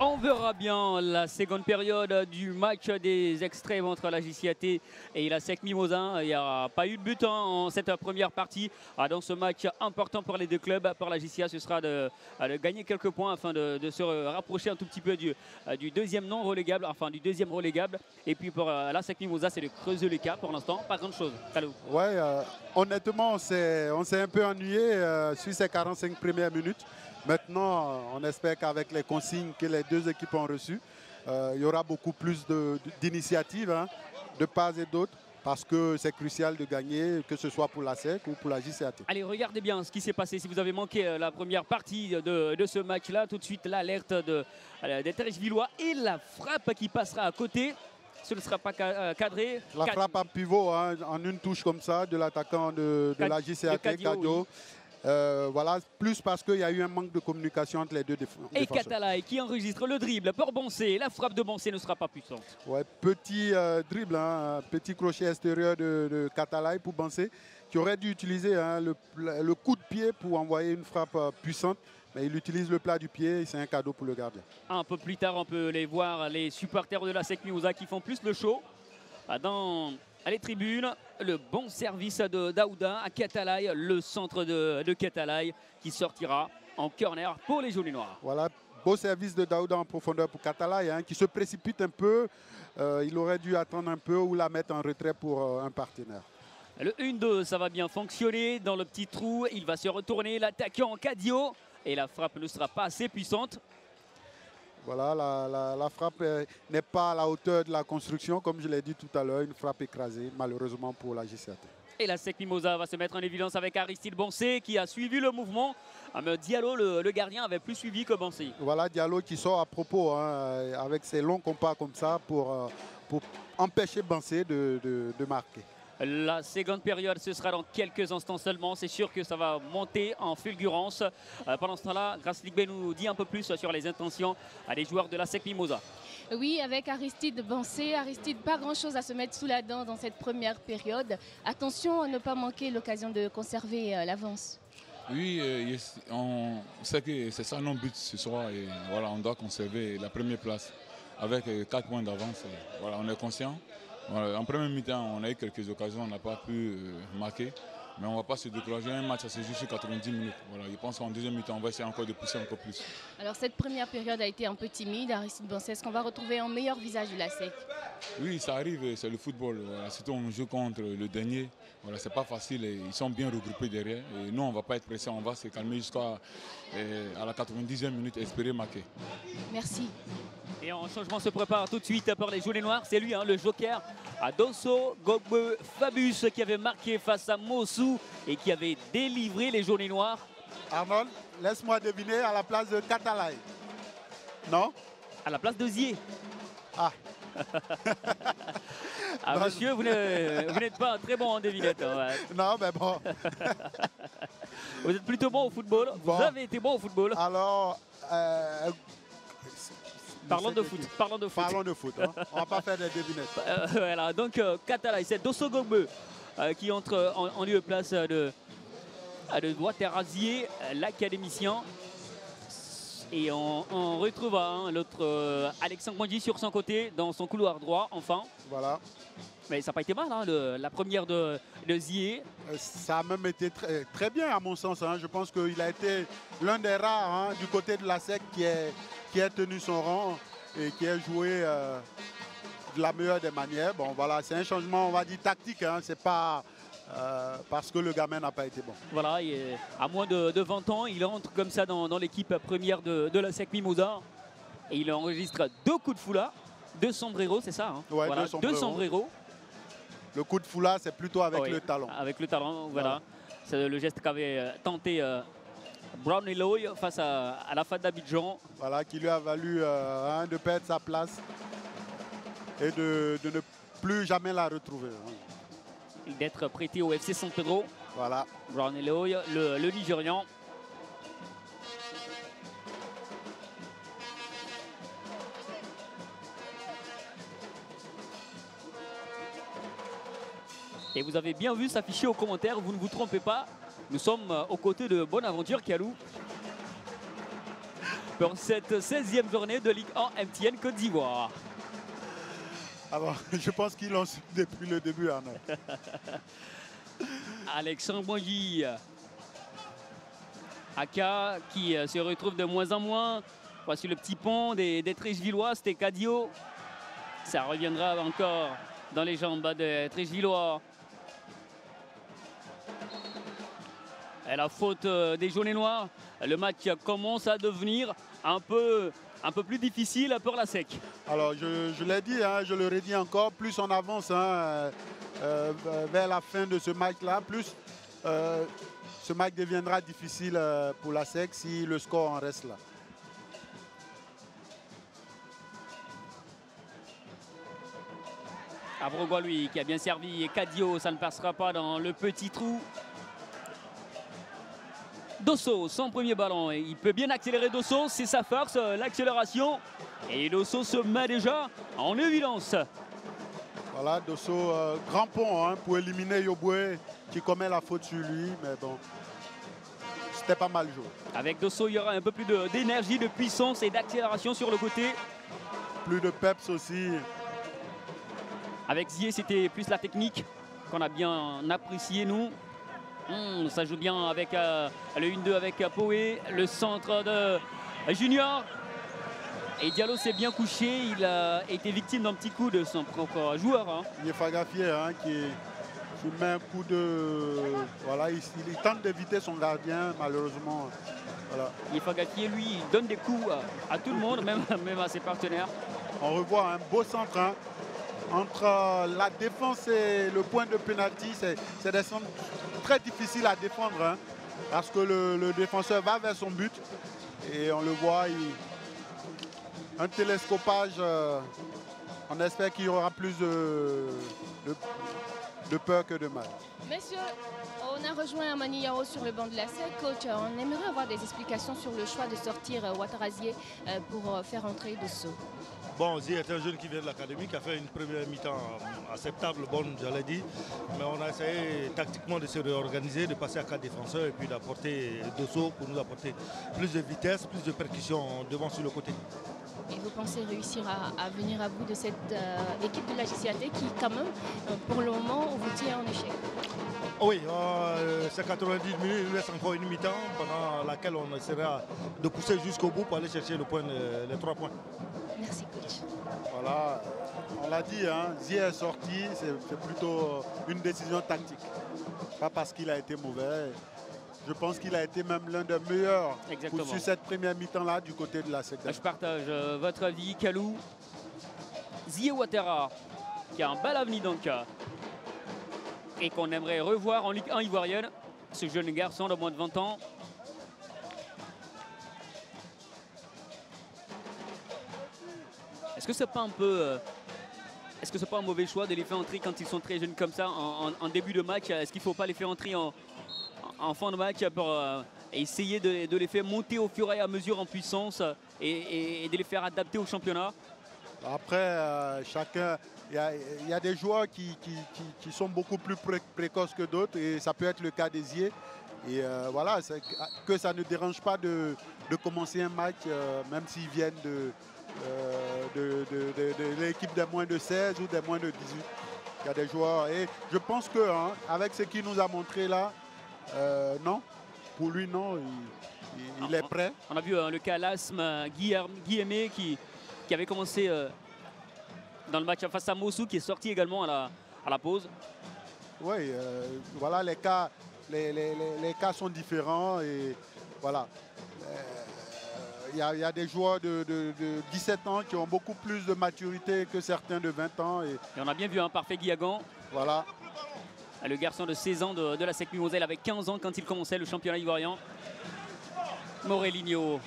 On verra bien la seconde période du match des extrêmes entre la JCAT et la SEC Mimosas. Il n'y a pas eu de but en cette première partie. Dans ce match important pour les deux clubs, pour la JCA, ce sera de gagner quelques points afin de se rapprocher un tout petit peu du deuxième non relégable, enfin du deuxième relégable. Et puis pour la SEC Mimosas, c'est de creuser les cas pour l'instant. Pas grand chose. Kalou. Ouais, honnêtement, on s'est un peu ennuyé sur ces 45 premières minutes. Maintenant, on espère qu'avec les consignes que les deux équipes ont reçues, il y aura beaucoup plus d'initiatives, de part et d'autre, parce que c'est crucial de gagner, que ce soit pour la SEC ou pour la JCAT. Allez, regardez bien ce qui s'est passé. Si vous avez manqué la première partie de ce match-là, tout de suite l'alerte des Terrevillois et la frappe qui passera à côté. Ce ne sera pas cadré. La frappe en pivot, en une touche comme ça, de l'attaquant de la JCAT, Cadio. Oui. Voilà, plus parce qu'il y a eu un manque de communication entre les deux défenseurs. Et Catalaye qui enregistre le dribble pour Boncé. La frappe de Boncé ne sera pas puissante. Ouais, petit dribble, petit crochet extérieur de Catalaye pour Boncé, qui aurait dû utiliser le coup de pied pour envoyer une frappe puissante. Mais il utilise le plat du pied et c'est un cadeau pour le gardien. Un peu plus tard, on peut les voir, les supporters de la SEC Mimosas qui font plus le show. Dans les tribunes, le bon service de Daouda à Catalaye, le centre de Catalaye qui sortira en corner pour les jaunes et noirs. Voilà, beau service de Daouda en profondeur pour Catalaye, qui se précipite un peu. Il aurait dû attendre un peu ou la mettre en retrait pour un partenaire. Le 1-2, ça va bien fonctionner dans le petit trou. Il va se retourner, l'attaquant Cadio. Et la frappe ne sera pas assez puissante. Voilà, la frappe n'est pas à la hauteur de la construction, comme je l'ai dit tout à l'heure, une frappe écrasée, malheureusement pour la JCAT. Et la SEC Mimosas va se mettre en évidence avec Aristide Boncé qui a suivi le mouvement. Mais Diallo, le gardien, avait plus suivi que Boncé. Voilà, Diallo qui sort à propos, avec ses longs compas comme ça pour empêcher Boncé de marquer. La seconde période, ce sera dans quelques instants seulement. C'est sûr que ça va monter en fulgurance. Pendant ce temps-là, Grace Ligbé nous dit un peu plus sur les intentions des joueurs de la SEC Mimosas. Oui, avec Aristide Boncé. Aristide, pas grand-chose à se mettre sous la dent dans cette première période. Attention à ne pas manquer l'occasion de conserver l'avance. Oui, on sait que c'est ça notre but ce soir. Et voilà, on doit conserver la première place avec 4 points d'avance. Voilà, on est conscient. Voilà, en première mi-temps, on a eu quelques occasions, on n'a pas pu marquer. Mais on ne va pas se décourager. Un match, ça se joue sur 90 minutes. Voilà, je pense qu'en deuxième mi-temps, on va essayer encore de pousser encore plus. Alors cette première période a été un peu timide. Aristide Boncé, est-ce qu'on va retrouver un meilleur visage de la SEC? Oui, ça arrive, c'est le football. Voilà, surtout on joue contre le dernier. Voilà, c'est pas facile. Ils sont bien regroupés derrière. Et nous, on ne va pas être pressés, on va se calmer jusqu'à la 90e minute et espérer marquer. Merci. Et un changement se prépare tout de suite pour les jaunes et noirs. C'est lui, le joker, Adosso Gogbe Fabus, qui avait marqué face à Mossou et qui avait délivré les jaunes et noirs. Arnold, laisse-moi deviner, à la place de Catalaye. Non? À la place de Zier. Ah. Ah, monsieur, vous n'êtes pas très bon en devinette. Ouais. Non, mais bon. Vous êtes plutôt bon au football. Bon. Vous avez été bon au football. Alors... Parlons de foot. Parlons de foot. On ne va pas faire des devinettes. Voilà, donc Catalaye, c'est Dosso Gogbe qui entre en lieu et place de Waterrazier, l'académicien. Et on retrouvera l'autre Alexandre Mondi sur son côté, dans son couloir droit, enfin. Voilà. Mais ça n'a pas été mal, la première de Zier. Ça a même été très bien, à mon sens. Je pense qu'il a été l'un des rares du côté de la SEC qui a tenu son rang et qui a joué de la meilleure des manières. Bon, voilà, c'est un changement, on va dire, tactique. C'est pas parce que le gamin n'a pas été bon. Voilà, à moins de 20 ans, il entre comme ça dans l'équipe première de la SEC Mimosas. Et il enregistre 2 coups de foulard, 2 sombreros, c'est ça, Ouais, voilà, 2 sombreros. Le coup de foulard, c'est plutôt avec le talon. Avec le talon, voilà. C'est le geste qu'avait tenté Brown Eloy face à la FAD d'Abidjan. Voilà, qui lui a valu de perdre sa place et de ne plus jamais la retrouver. D'être prêté au FC San Pedro. Voilà. Brown Eloy, le Nigérian. Et vous avez bien vu s'afficher aux commentaires, vous ne vous trompez pas, nous sommes aux côtés de Bonaventure Kalou. pour cette 16e journée de Ligue 1 MTN Côte d'Ivoire. Alors, je pense qu'ils l'ont su depuis le début, Arnaud. Alexandre Bongy. Aka qui se retrouve de moins en moins. Voici le petit pont des Treichvillois, c'était Cadio. Ça reviendra encore dans les jambes des Treichvillois. Et la faute des jaunes et noirs. Le match commence à devenir un peu plus difficile pour la SEC. Alors, je l'ai dit, hein, je le redis encore, plus on avance vers la fin de ce match-là, plus ce match deviendra difficile pour la SEC si le score en reste là. Abrogua, lui, qui a bien servi. Et Cadio, ça ne passera pas dans le petit trou. Dosso, son premier ballon. Et il peut bien accélérer Dosso, c'est sa force, l'accélération. Et Dosso se met déjà en évidence. Voilà, Dosso, grand pont pour éliminer Yoboué qui commet la faute sur lui. Mais bon, c'était pas mal joué. Avec Dosso, il y aura un peu plus d'énergie, de puissance et d'accélération sur le côté. Plus de peps aussi. Avec Zier, c'était plus la technique qu'on a bien apprécié, nous. Ça joue bien avec le 1-2 avec Poé, le centre de Junior. Et Diallo s'est bien couché, il a été victime d'un petit coup de son propre joueur. Il est Fagafier qui met un coup de... Voilà, il tente d'éviter son gardien, malheureusement. Voilà. Il est Fagafier, lui, il donne des coups à tout le monde, même à ses partenaires. On revoit un beau centre entre la défense et le point de pénalty. C'est des centres très difficiles à défendre parce que le défenseur va vers son but et on le voit, un télescopage, on espère qu'il y aura plus de peur que de mal. Messieurs, on a rejoint Amani Yao sur le banc de la SEC. Coach, on aimerait avoir des explications sur le choix de sortir Ouattara Zier pour faire entrer Dosso. Bon, Zier est un jeune qui vient de l'académie, qui a fait une première mi-temps acceptable, bonne, j'allais dire. Mais on a essayé tactiquement de se réorganiser, de passer à 4 défenseurs et puis d'apporter Dosso pour nous apporter plus de vitesse, plus de percussion devant sur le côté. Et vous pensez réussir à venir à bout de cette équipe de la JCAT qui, quand même, pour le moment, vous tient en échec? Oui, c'est 90 minutes, il nous reste encore une mi-temps pendant laquelle on essaiera de pousser jusqu'au bout pour aller chercher les 3 points. Merci, coach. Voilà, on l'a dit, Zier est sorti, c'est plutôt une décision tactique. Pas parce qu'il a été mauvais. Je pense qu'il a été même l'un des meilleurs sur cette première mi-temps-là du côté de la SEC. Je partage votre avis, Kalou. Zier Ouattara, qui a un bel avenir donc, et qu'on aimerait revoir en Ligue 1 ivoirienne. Ce jeune garçon de moins de 20 ans. Est-ce que c'est pas un peu... Est-ce que c'est pas un mauvais choix de les faire entrer quand ils sont très jeunes comme ça en début de match? Est-ce qu'il ne faut pas les faire entrer en fin de match pour essayer de les faire monter au fur et à mesure en puissance et de les faire adapter au championnat? Après, chacun, il y a des joueurs qui sont beaucoup plus précoces que d'autres et ça peut être le cas des Zier. Et voilà, que ça ne dérange pas de commencer un match, même s'ils viennent de l'équipe des moins de 16 ou des moins de 18. Il y a des joueurs et je pense que avec ce qu'il nous a montré là, non, pour lui non, il est prêt. On a vu le cas Lasme, Guillemé qui avait commencé dans le match face à Mossou, qui est sorti également à la pause. Oui, voilà, les cas sont différents et voilà. Il y a des joueurs de 17 ans qui ont beaucoup plus de maturité que certains de 20 ans. Et on a bien vu un parfait Guillagan. Voilà. Le garçon de 16 ans de la SEC Mimoselle avait 15 ans quand il commençait le championnat ivoirien. Morelinho.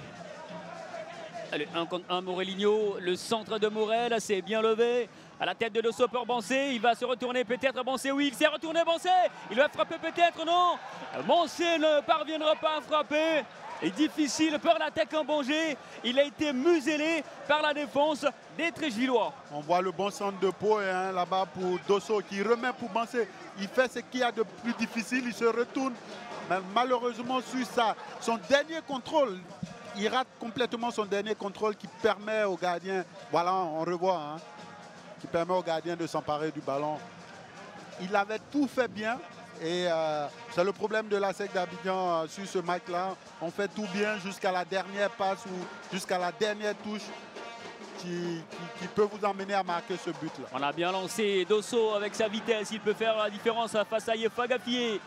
Le 1 contre 1 Morelinho. Le centre de Morel s'est bien levé. À la tête de Dosso pour Bansé. Il va se retourner peut-être Bansé. Oui, il s'est retourné Bansé. Il va frapper peut-être, non. Bansé ne parviendra pas à frapper. Et difficile pour l'attaquant Bongé. Il a été muselé par la défense des Treichvillois. On voit le bon centre de Pau là-bas pour Dosso qui remet pour Bansé. Il fait ce qu'il y a de plus difficile. Il se retourne. Mais malheureusement, sur son dernier contrôle, il rate complètement son dernier contrôle qui permet au gardien, voilà, on revoit, hein, qui permet au gardien de s'emparer du ballon. Il avait tout fait bien et c'est le problème de la SEC d'Abidjan sur ce match-là. On fait tout bien jusqu'à la dernière passe ou jusqu'à la dernière touche qui peut vous emmener à marquer ce but-là. On a bien lancé Dosso avec sa vitesse. Il peut faire la différence face à Yefa Gafié.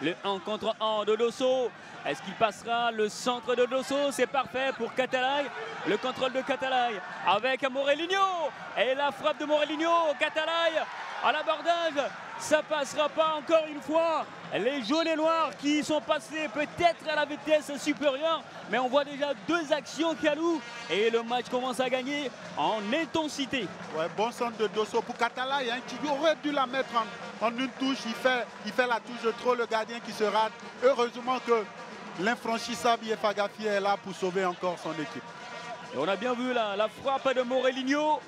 Le 1 contre 1 de Dosso. Est-ce qu'il passera le centre de Dosso? C'est parfait pour Catalay. Le contrôle de Catalay avec Morelinho. Et la frappe de Morelinho. Catalay à l'abordage. Ça passera pas encore une fois. Les jaunes et noirs qui sont passés peut-être à la vitesse supérieure. Mais on voit déjà deux actions Kalou. Et le match commence à gagner en intensité. Ouais, bon centre de Dosso pour Catalay, hein, qui aurait dû la mettre en une touche. Il fait la touche de trop, le gardien qui se rate. Heureusement que l'infranchissable Yefa Gafié est là pour sauver encore son équipe. Et on a bien vu la frappe de Morelinho,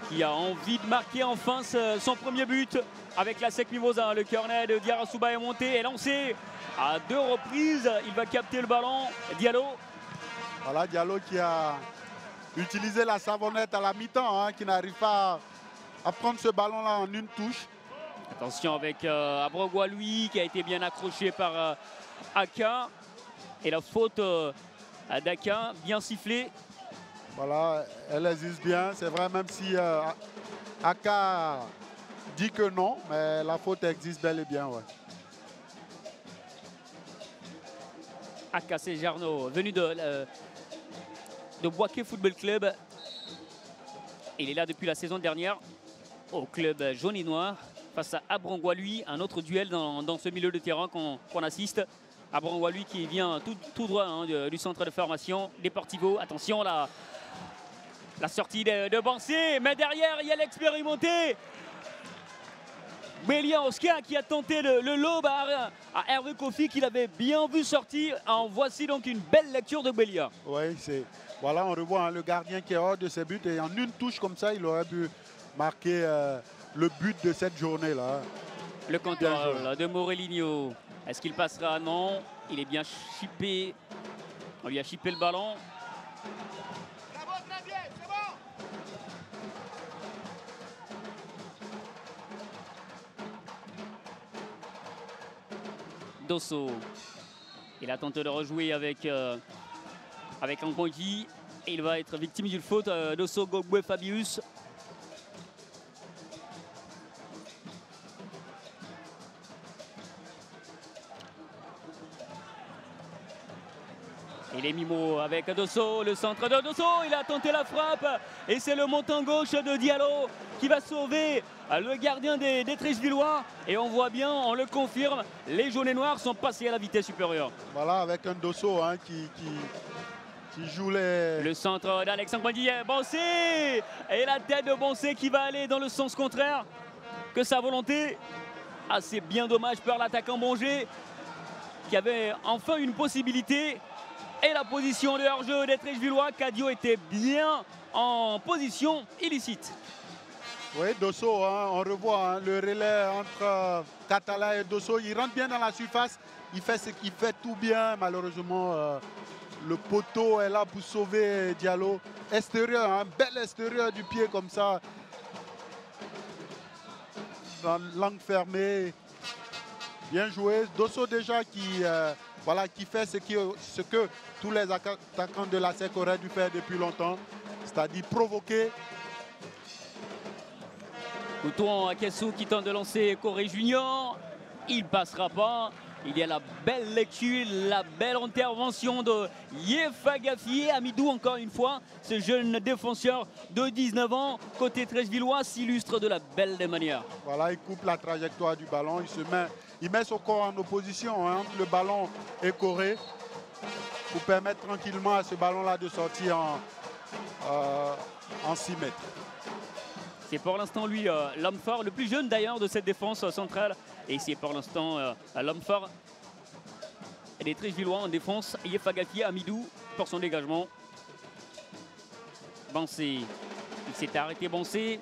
qui a envie de marquer enfin son premier but avec la SEC Mimosa. Le corner de Diarra Souba est monté et lancé à 2 reprises. Il va capter le ballon. Diallo. Voilà, Diallo qui a utilisé la savonnette à la mi-temps, hein, qui n'arrive pas à prendre ce ballon-là en une touche. Attention avec Abrogua, lui, qui a été bien accroché par Aka. Et la faute d'Aka, bien sifflée. Voilà, elle existe bien. C'est vrai, même si Aka dit que non, mais la faute existe bel et bien. Ouais. Aka Sejarno, venu de Boaké Football Club. Il est là depuis la saison dernière au club jaune et noir face à Abrangwa, lui, un autre duel dans ce milieu de terrain qu'on assiste. Abrangwa, lui, qui vient tout droit, hein, du centre de formation Deportivo. Attention, la sortie de Bansé, mais derrière, il y a l'expérimenté Bélia Oscar qui a tenté le lob à Hervé Kofi, qu'il avait bien vu sortir. En voici donc une belle lecture de Bélia. Oui, voilà, on revoit, hein, le gardien qui est hors de ses buts et en une touche comme ça, il aurait pu marquer le but de cette journée-là. Le contrôle de Morelinho. Est-ce qu'il passera? Non. Il est bien chippé. On lui a chippé le ballon. Dosso. Il a tenté de rejouer avec Angonji. Et il va être victime d'une faute. Dosso Gogwe Fabius. Il est Mimo avec Dosso, le centre de Dosso. Il a tenté la frappe. Et c'est le montant gauche de Diallo qui va sauver le gardien des Treichvillois. Et on voit bien, on le confirme, les jaunes et noirs sont passés à la vitesse supérieure. Voilà, avec un Dosso, hein, qui joue les... Le centre d'Alexandre Bansé. Et la tête de Bansé qui va aller dans le sens contraire que sa volonté. Ah, c'est bien dommage pour l'attaquant Bonger qui avait enfin une possibilité. Et la position de hors-jeu des Treichvillois, Cadio était bien en position illicite. Oui, Dosso, hein, on revoit, hein, le relais entre Catalay et Dosso. Il rentre bien dans la surface, il fait ce qu'il fait tout bien. Malheureusement, le poteau est là pour sauver Diallo. Extérieur, un bel extérieur du pied comme ça. Dans l'angle fermé. Bien joué. Dosso déjà qui fait ce que tous les attaquants de la SEC auraient dû faire depuis longtemps. C'est-à-dire provoquer. Couton à Kessou qui tente de lancer Corée Junior. Il ne passera pas. Il y a la belle lecture, la belle intervention de Yefa Gafié. Amidou, encore une fois, ce jeune défenseur de 19 ans, côté Treichvillois, s'illustre de la belle des manières. Voilà, il coupe la trajectoire du ballon. Il met son corps en opposition, hein, entre le ballon et Corée pour permettre tranquillement à ce ballon-là de sortir en 6 mètres. C'est pour l'instant, lui, l'homme fort, le plus jeune d'ailleurs de cette défense centrale. Et c'est pour l'instant l'homme fort des Treichvillois en défense. Yefa Gafié, Amidou pour son dégagement. Bansé, il s'est arrêté Bansé.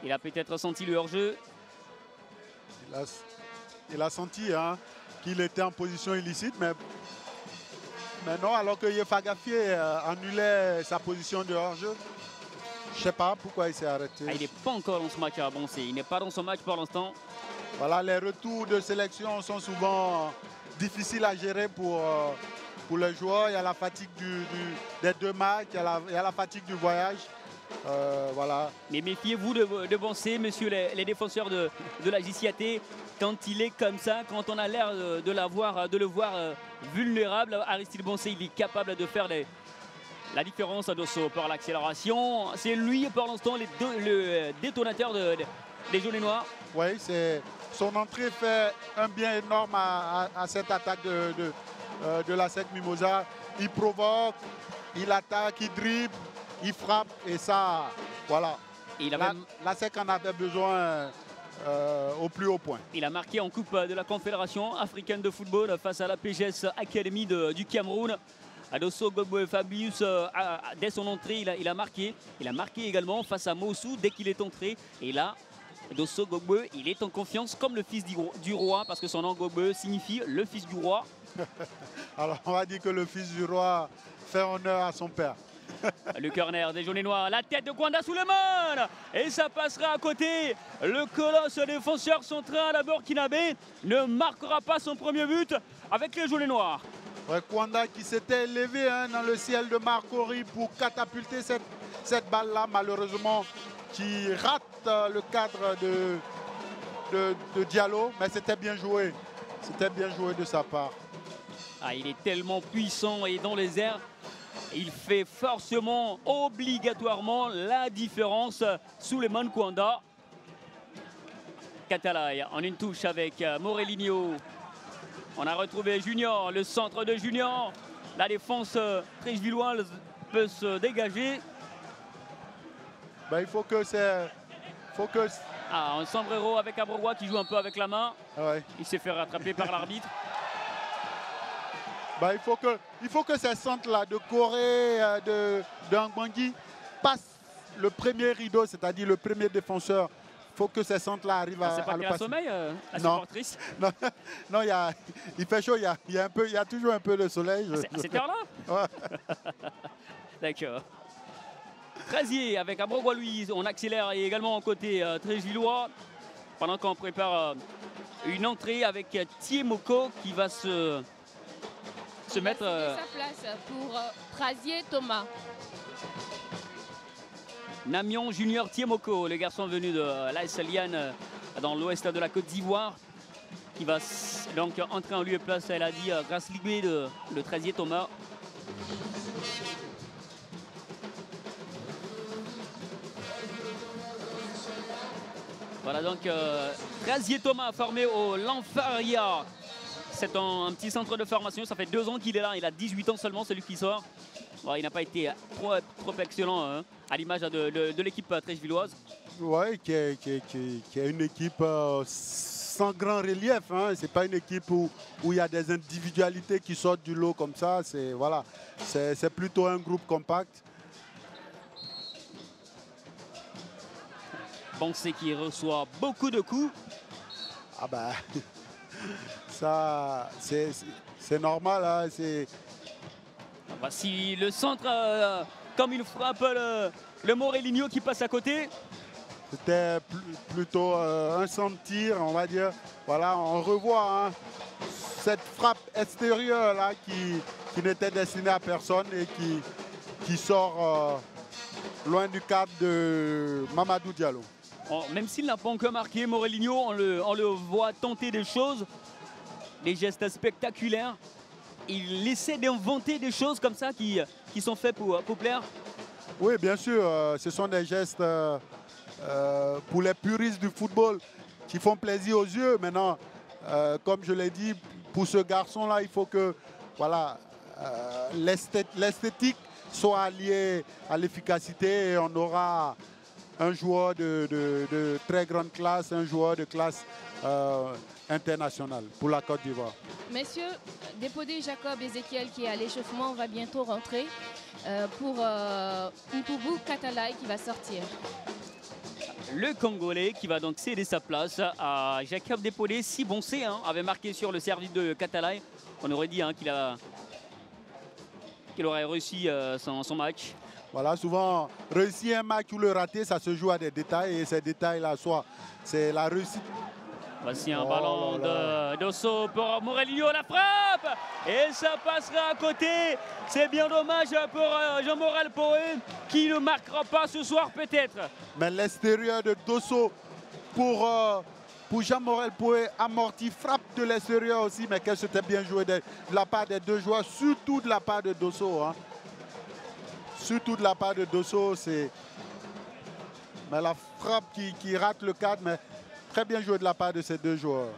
Il a peut-être senti le hors-jeu. Il a senti, hein, qu'il était en position illicite, mais mais non, alors que Yefagafié annulait sa position de hors-jeu. Je ne sais pas pourquoi il s'est arrêté. Ah, il n'est pas encore dans ce match à Boncé. Il n'est pas dans son match pour l'instant. Voilà, les retours de sélection sont souvent difficiles à gérer pour les joueurs. Il y a la fatigue des 2 matchs, il y a la fatigue du voyage. Voilà. Mais méfiez-vous de Boncé, messieurs les défenseurs de la JCAT. Quand il est comme ça, quand on a l'air de le voir vulnérable, Aristide Boncé, il est capable de faire la différence à Dosso par l'accélération. C'est lui pour l'instant le détonateur des jaunes et noirs. Oui, son entrée fait un bien énorme à cette attaque de la SEC Mimosa. Il provoque, il attaque, il dribble, il frappe et ça, voilà. La SEC en avait besoin au plus haut point. Il a marqué en Coupe de la Confédération africaine de football face à la PGS Academy du Cameroun. Adosso Gogbo Fabius, dès son entrée, il a marqué. Il a marqué également face à Mossou dès qu'il est entré. Et là, Adosso Gogbo, il est en confiance comme le fils du roi, parce que son nom Gogbo signifie le fils du roi. Alors on va dire que le fils du roi fait honneur à son père. Le corner des jaunes et noirs, la tête de Kwanda Souleymane, et ça passera à côté. Le colosse défenseur central à Burkinabé ne marquera pas son premier but avec les jaunes et noirs. Ouais, Kwanda qui s'était élevé dans le ciel de Marcory pour catapulter cette balle-là, malheureusement, qui rate le cadre de Diallo, mais c'était bien joué. C'était bien joué de sa part. Ah, il est tellement puissant et dans les airs, il fait forcément, obligatoirement la différence. Souleymane Kwanda. Katalay en une touche avec Morelinho. On a retrouvé Junior, le centre de Junior. La défense treichvilloise peut se dégager. Ben, il faut que c'est... Ah, un sombrero avec Abroua qui joue un peu avec la main. Ouais. Il s'est fait rattraper par l'arbitre. Ben, il faut que ces centres-là de Corée, de Ngbangui passent le premier rideau, c'est-à-dire le premier défenseur. Il faut que ces centres-là arrivent à le passer. Sommeil, la Non. supportrice. Non, il fait chaud, il y a toujours un peu de soleil. À cette heure-là? Ouais. D'accord. Trazier avec Abroua Louise, on accélère et également côté Treichvillois pendant qu'on prépare une entrée avec Thiemoko qui va se mettre... sa place pour Trazier Thomas. Namion Junior Thiemoko, le garçon venu de l'AS Liane dans l'ouest de la Côte d'Ivoire, qui va donc entrer en lieu et place, elle a dit, grâce libérée de Trazier Thomas. Voilà donc Trazier Thomas formé au Lanfaria. C'est un petit centre de formation, ça fait 2 ans qu'il est là, il a 18 ans seulement, celui qui sort. Bon, il n'a pas été trop excellent hein, à l'image de l'équipe treichvilloise. Oui, qui est une équipe sans grand relief. Hein. Ce n'est pas une équipe où il y a des individualités qui sortent du lot comme ça. C'est plutôt un groupe compact. Boncé qui reçoit beaucoup de coups. Ah bah, ça, c'est normal. Hein, Voici le centre, comme il frappe le Morelinho qui passe à côté. C'était plutôt un centre-tir, on va dire. Voilà, on revoit hein, cette frappe extérieure là qui n'était destinée à personne et qui sort loin du cadre de Mamadou Diallo. Même s'il n'a pas encore marqué, Morelinho, on le voit tenter des choses, des gestes spectaculaires. Il essaie d'inventer des choses comme ça qui sont faits pour plaire. Oui, bien sûr, ce sont des gestes pour les puristes du football qui font plaisir aux yeux. Maintenant, comme je l'ai dit, pour ce garçon-là, il faut que voilà, l'esthétique soit alliée à l'efficacité et on aura un joueur de très grande classe, un joueur de classe internationale pour la Côte d'Ivoire. Messieurs, Dépodé, Jacob, Ezekiel qui est à l'échauffement va bientôt rentrer pour Mpoubou Katalay qui va sortir. Le Congolais qui va donc céder sa place à Jacob Dépodé. Si Boncé avait marqué sur le service de Katalay, on aurait dit qu'il qu'il aurait réussi son match. Voilà, souvent, réussir un match ou le rater, ça se joue à des détails. Et ces détails-là, soit c'est la réussite. Voici un ballon de Dosso pour Morelinho, la frappe. Et ça passera à côté. C'est bien dommage pour Jean-Morel Poé qui ne marquera pas ce soir peut-être. Mais l'extérieur de Dosso pour Jean-Morel Poé amorti, frappe de l'extérieur aussi. Mais qu'est-ce que c'était bien joué de la part des deux joueurs, surtout de la part de Dosso. Hein. Surtout de la part de Dosso, c'est. Mais la frappe qui rate le cadre, mais très bien joué de la part de ces deux joueurs.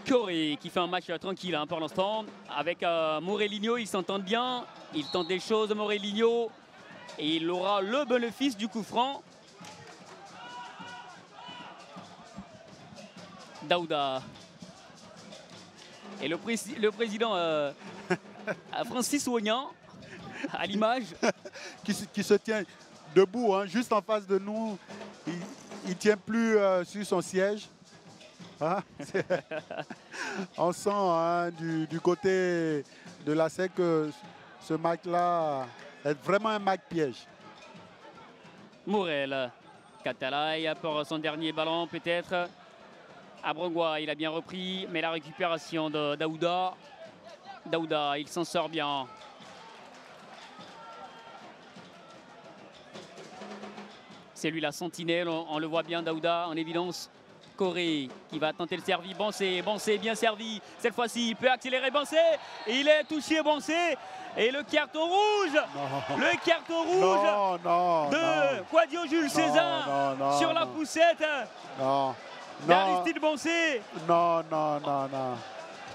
Corée qui fait un match tranquille hein, pour l'instant. Avec Morelinho, ils s'entendent bien. Il tente des choses, Morelinho. Et il aura le bénéfice du coup franc. Daouda. Et le président Francis Oignan, à l'image. qui se tient debout, hein, juste en face de nous. Il ne tient plus sur son siège. Hein, on sent hein, du côté de la SEC que ce match-là est vraiment un match piège. Morel, Catalaï pour son dernier ballon peut-être. Abrangwa, il a bien repris, mais la récupération de Daouda. Daouda, il s'en sort bien. C'est lui la sentinelle, on le voit bien, Daouda en évidence. Corée qui va tenter le servi. Bansé bien servi. Cette fois-ci, il peut accélérer Bansé. Il est touché Bansé. Et le carton rouge. Non. Le carton rouge de Quadio Jules César sur la poussette. Non. d'Aristide Bansé. Non.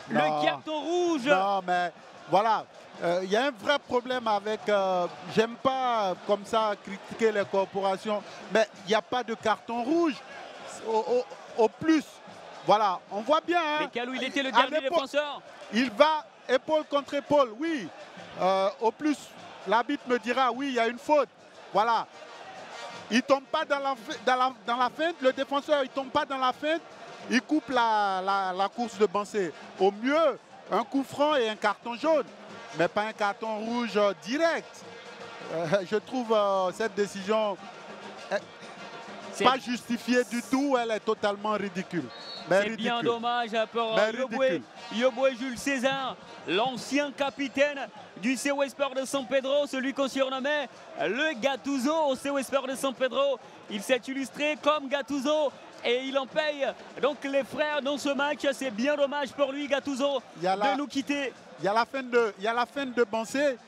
Le carton rouge. Non, mais voilà. Il y a un vrai problème avec... J'aime pas comme ça critiquer les corporations, mais il n'y a pas de carton rouge. Au plus, voilà, on voit bien. Hein, mais Kalou, il était le dernier défenseur. Il va épaule contre épaule, oui. Au plus, l'arbitre me dira, oui, il y a une faute. Voilà. Il ne tombe pas dans la feinte, le défenseur, il ne tombe pas dans la feinte, il coupe la course de Bansé. Au mieux, un coup franc et un carton jaune, mais pas un carton rouge direct. Je trouve cette décision... pas justifiée du tout, elle est totalement ridicule. C'est bien dommage pour Yoboué Jules César, l'ancien capitaine du COS Sport de San Pedro, celui qu'on surnommait le Gattuso au COS Sport de San Pedro. Il s'est illustré comme Gattuso et il en paye donc les frères dans ce match. C'est bien dommage pour lui, Gattuso, de nous quitter. Il y a la feinte de Bansé.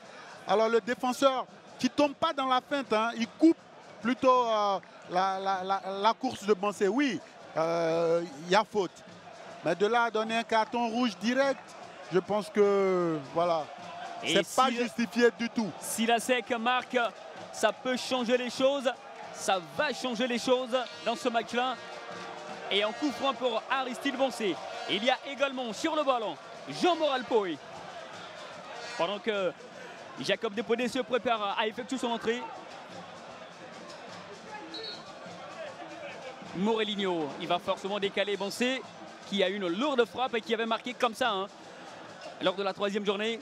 Alors le défenseur qui ne tombe pas dans la feinte, hein, il coupe plutôt la course de Bansé. Oui, il y a faute. Mais de là à donner un carton rouge direct, je pense que voilà, c'est pas justifié du tout. Si la SEC marque, ça peut changer les choses. Ça va changer les choses dans ce match-là. Et en coup franc pour Aristide Bansé. Il y a également sur le ballon Jean-Morel Poé. Pendant que Jacob Depodé se prépare à effectuer son entrée. Morelinho, il va forcément décaler Bansé, qui a une lourde frappe et qui avait marqué comme ça hein, lors de la 3e journée.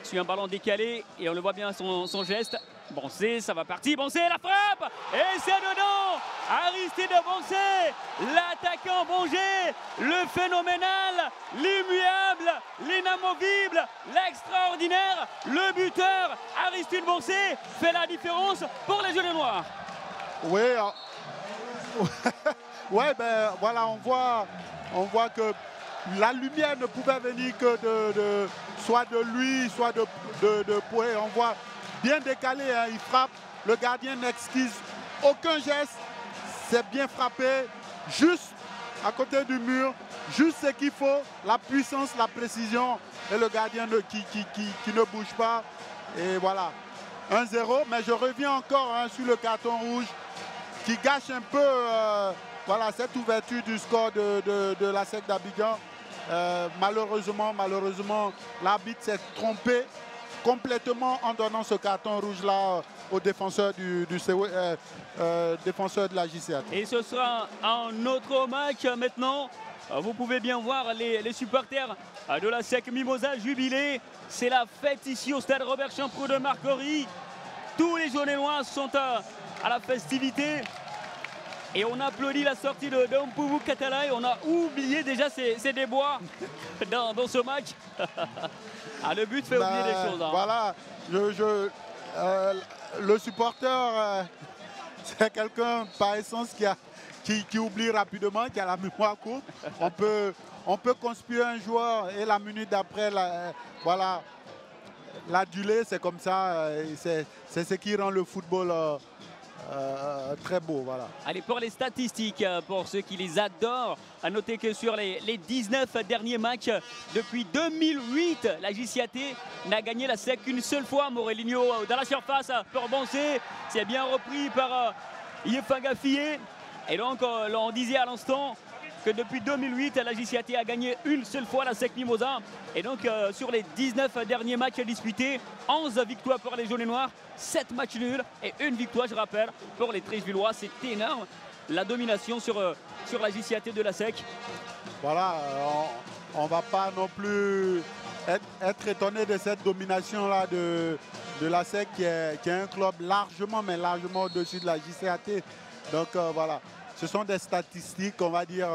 Sur un ballon décalé et on le voit bien son geste. Bansé, ça va partir. Bansé, la frappe et c'est dedans. Aristide Bansé, l'attaquant Bongé, le phénoménal, l'immuable, l'inamovible, l'extraordinaire, le buteur. Aristide Bansé fait la différence pour les Jeux Noirs. Oui, ouais, ben voilà, on voit que la lumière ne pouvait venir que soit de lui, soit de Poé. On voit bien décalé, hein, il frappe, le gardien n'excuse aucun geste, c'est bien frappé, juste à côté du mur, juste ce qu'il faut, la puissance, la précision, et le gardien qui ne bouge pas. Et voilà, 1-0, mais je reviens encore hein, sur le carton rouge qui gâche un peu voilà, cette ouverture du score de la SEC d'Abidjan. Malheureusement, l'arbitre s'est trompé complètement en donnant ce carton rouge-là au défenseur défenseur de la JCAT. Et ce sera un autre match maintenant Vous pouvez bien voir les supporters de la SEC Mimosa jubiler. C'est la fête ici au stade Robert Champrou de Marcory. Tous les jaunes et noirs sont à la festivité. Et on applaudit la sortie de Mpuvu Katala et on a oublié déjà ses déboires dans ce match. Le but fait oublier des choses. Hein. Voilà, le supporter, c'est quelqu'un par essence qui oublie rapidement, qui a la mémoire courte. On peut conspirer un joueur et la minute d'après, voilà, l'aduler, c'est comme ça. C'est ce qui rend le football très beau. Voilà. Allez, pour les statistiques, pour ceux qui les adorent, à noter que sur les 19 derniers matchs, depuis 2008, la JCAT n'a gagné la SEC qu'une seule fois. Morelinho dans la surface pour Bancé, c'est bien repris par Yefanga Fillé. Et donc, on disait à l'instant que depuis 2008, la JCAT a gagné une seule fois la SEC Mimosa. Et donc, sur les 19 derniers matchs disputés, 11 victoires pour les jaunes et noirs, 7 matchs nuls et une victoire, je rappelle, pour les Treichvillois. C'est énorme, la domination sur la JCAT de la SEC. Voilà, on ne va pas non plus être étonné de cette domination-là de la SEC qui est un club largement, mais largement au-dessus de la JCAT. Donc voilà, ce sont des statistiques, on va dire,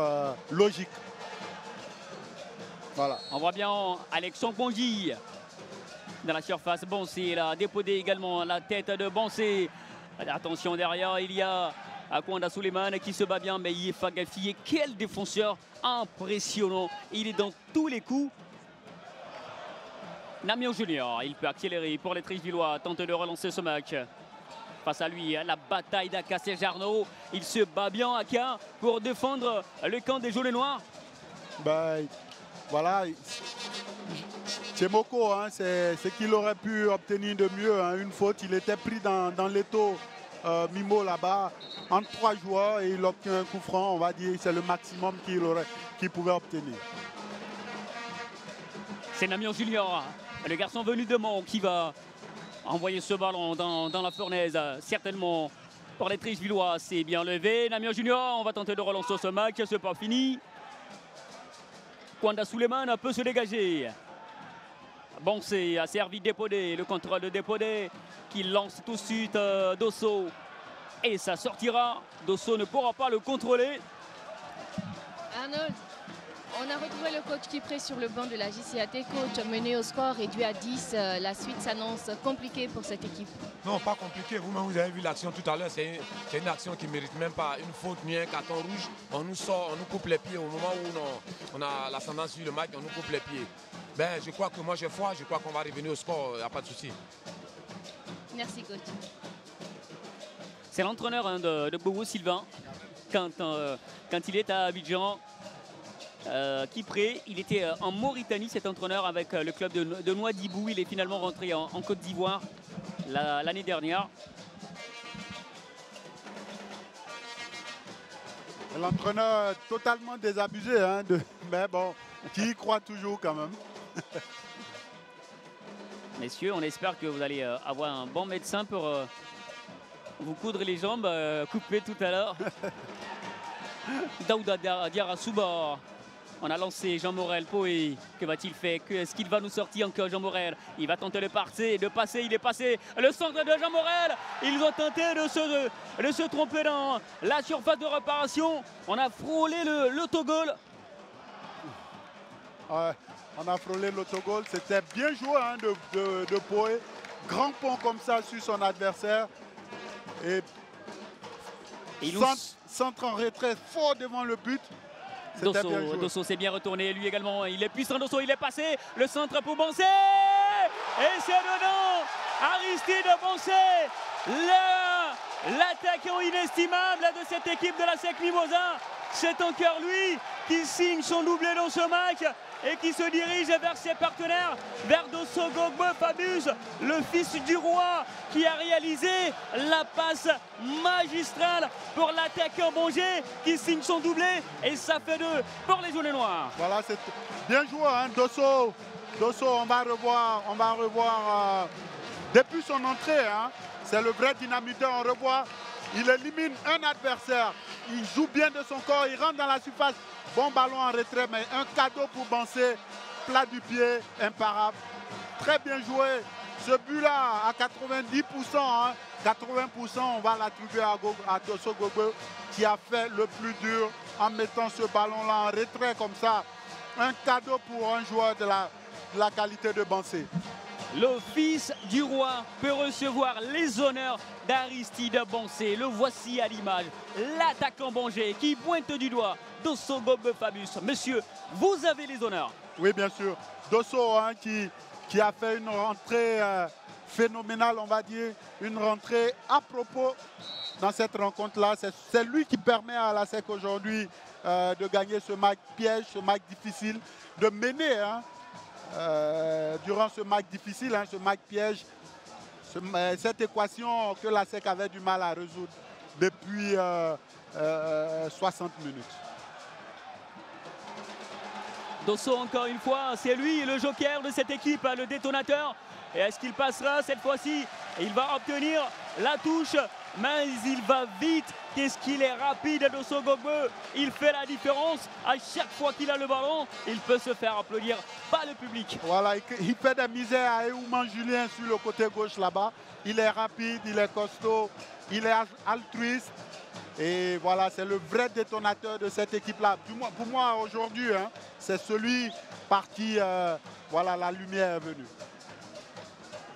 logiques. Voilà. On voit bien Alexandre Bongi dans la surface. Bancé, il a déposé également la tête de Bancé. Attention, derrière, il y a Akwanda Suleiman qui se bat bien, mais Yefanga Fillé, quel défenseur impressionnant. Il est dans tous les coups. Namion Junior, il peut accélérer pour les Treichvillois, tente de relancer ce match. Face à lui, la bataille d'Aka Jarno. Il se bat bien, Aka, pour défendre le camp des jaunes et noirs. Ben, voilà, Tchemoko, hein, c'est ce qu'il aurait pu obtenir de mieux. Hein, une faute, il était pris dans l'étau Mimo là-bas, entre 3 joueurs, et il obtient un coup franc. On va dire c'est le maximum qu'il pouvait obtenir. C'est Namion Junior, le garçon venu de Mont, qui va envoyer ce ballon dans la fournaise, certainement pour les Treichvillois. C'est bien levé. Namion Junior, on va tenter de relancer ce match, c'est pas fini. Kwanda Suleiman peut se dégager. Bancé a servi Dépodé, le contrôle de Dépodé qui lance tout de suite Dosso. Et ça sortira. Dosso ne pourra pas le contrôler. Arnold, on a retrouvé le coach Kipré sur le banc de la JCAT. Coach, mené au score réduit à 10. La suite s'annonce compliquée pour cette équipe. Non, pas compliqué. Vous-même, vous avez vu l'action tout à l'heure. C'est une action qui ne mérite même pas une faute ni un carton rouge. On nous sort, on nous coupe les pieds au moment où on a l'ascendance sur le match, on nous coupe les pieds. Ben, je crois que moi j'ai foi, je crois qu'on va revenir au score, il n'y a pas de souci. Merci, coach. C'est l'entraîneur de Bobo Sylvain. Quand il est à Abidjan, Kipré, il était en Mauritanie, cet entraîneur, avec le club de Nouadhibou. Il est finalement rentré en Côte d'Ivoire l'année dernière. L'entraîneur totalement désabusé, hein, mais bon, qui y croit toujours quand même. Messieurs, on espère que vous allez avoir un bon médecin pour vous coudre les jambes, coupées tout à l'heure. Daouda Diarra Souba. On a lancé Jean Morel. Poé, que va-t-il faire? Est-ce qu'il va nous sortir encore Jean Morel? Il va tenter de passer, il est passé. Le centre de Jean Morel. Ils ont tenté de se tromper dans la surface de réparation. On a frôlé l'autogol. Ouais, on a frôlé l'autogol. C'était bien joué, hein, de Poé. Grand pont comme ça sur son adversaire. Et centre en retrait fort devant le but. Dosso s'est bien retourné, lui également, il est puissant. Dosso, il est passé, le centre pour Bancé, et c'est dedans. Aristide Bancé, l'attaquant inestimable de cette équipe de la SEC Mimosa. C'est encore lui qui signe son doublé dans ce match et qui se dirige vers ses partenaires, vers Dosso Gogbe Fabus, le fils du roi, qui a réalisé la passe magistrale pour l'attaquant Bonger, qui signe son doublé, et ça fait 2 pour les jaunes et noirs. Voilà, c'est bien joué, hein, Dosso. Dosso, on va revoir depuis son entrée, hein, c'est le vrai dynamiteur. On revoit, il élimine un adversaire, il joue bien de son corps, il rentre dans la surface, Bon ballon en retrait, mais un cadeau pour Bansé. Plat du pied, imparable. Très bien joué. Ce but-là, à 90%, hein, 80%, on va l'attribuer à Dosso Gogbe qui a fait le plus dur en mettant ce ballon-là en retrait comme ça. Un cadeau pour un joueur de la qualité de Bansé. Le fils du roi peut recevoir les honneurs d'Aristide Bansé. Le voici à l'image. L'attaquant Bangé qui pointe du doigt Dosso Gogbe Fabius. Monsieur, vous avez les honneurs. Oui, bien sûr. Dosso hein, qui a fait une rentrée phénoménale, on va dire. Une rentrée à propos dans cette rencontre-là. C'est lui qui permet à la SEC aujourd'hui de gagner ce match piège, ce match difficile, de mener hein, durant ce match difficile, hein, ce match piège, cette équation que la SEC avait du mal à résoudre depuis 60 minutes. Dosso, encore une fois, c'est lui le joker de cette équipe, le détonateur. Et est-ce qu'il passera cette fois-ci? Il va obtenir la touche, mais il va vite. Qu'est-ce qu'il est rapide, Dosso Gogbe. Il fait la différence. À chaque fois qu'il a le ballon, il peut se faire applaudir par le public. Voilà, il fait des misères à Eouman Julien sur le côté gauche là-bas. Il est rapide, il est costaud, il est altruiste. Et voilà, c'est le vrai détonateur de cette équipe-là. Pour moi, aujourd'hui, hein, c'est celui par qui voilà, la lumière est venue.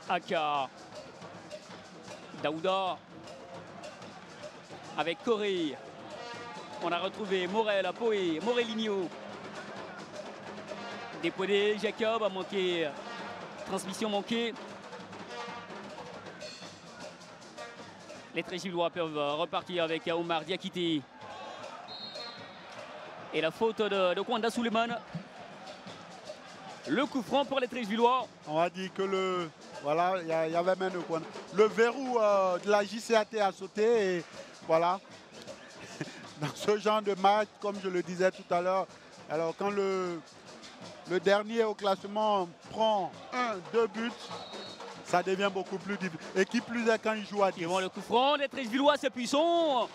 Aka. Daouda. Avec Corée. On a retrouvé Morel, Apoé, Morelinho. Dépodé, Jacob a manqué. Transmission manquée. Les Trégilois peuvent repartir avec Omar Diakité. Et la faute de Kwanda Suleiman. Le coup franc pour les Trégilois. On a dit que voilà, il y avait même le verrou de la JCAT a sauté. Et voilà, dans ce genre de match, comme je le disais tout à l'heure, alors quand le dernier au classement prend 2 buts, ça devient beaucoup plus difficile. Et qui plus est quand il joue à 10. Et bon, le coup franc des Trégilois, c'est puissant.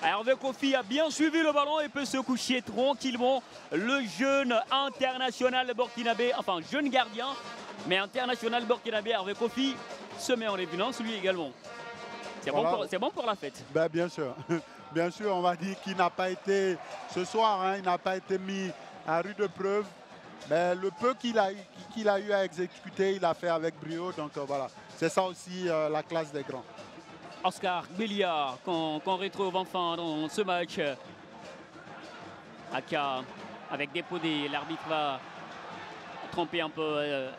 Hervé Kofi a bien suivi le ballon et peut se coucher tranquillement. Le jeune international burkinabé, enfin jeune gardien, mais international burkinabé, Hervé Kofi, se met en évidence lui également. C'est voilà. Bon pour la fête. Ben, bien sûr. Bien sûr, on va dire qu'il n'a pas été, ce soir, hein, il n'a pas été mis à rude preuve. Mais le peu qu'il a eu à exécuter, il a fait avec brio. Donc voilà, c'est ça aussi la classe des grands. Oscar Belia qu'on retrouve enfin dans ce match. Aka avec Dépodé, l'arbitre va tromper un peu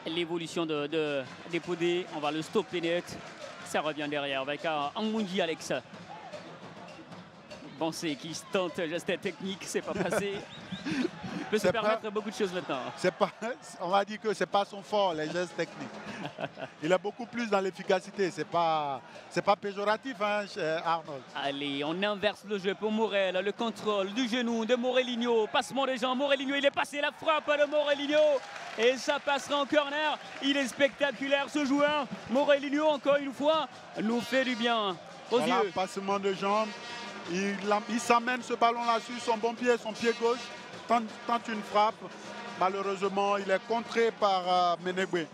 l'évolution de Dépodé. On va le stopper net. Ça revient derrière avec Angmundi Alex. Bansé qui se tente, geste technique, c'est pas passé. Il peut se permettre beaucoup de choses maintenant. On va dire que c'est pas son fort, les gestes techniques. Il est beaucoup plus dans l'efficacité. C'est pas péjoratif, hein, Arnold. Allez, on inverse le jeu pour Morel. Le contrôle du genou de Morelinho. Passement des jambes. Morelinho, il est passé la frappe de Morelinho. Et ça passera en corner. Il est spectaculaire ce joueur. Morelinho, encore une fois, nous fait du bien aux yeux. Passement de jambes. Il s'amène ce ballon-là sur son bon pied, son pied gauche. Tente une frappe. Malheureusement, il est contré par Menegbe.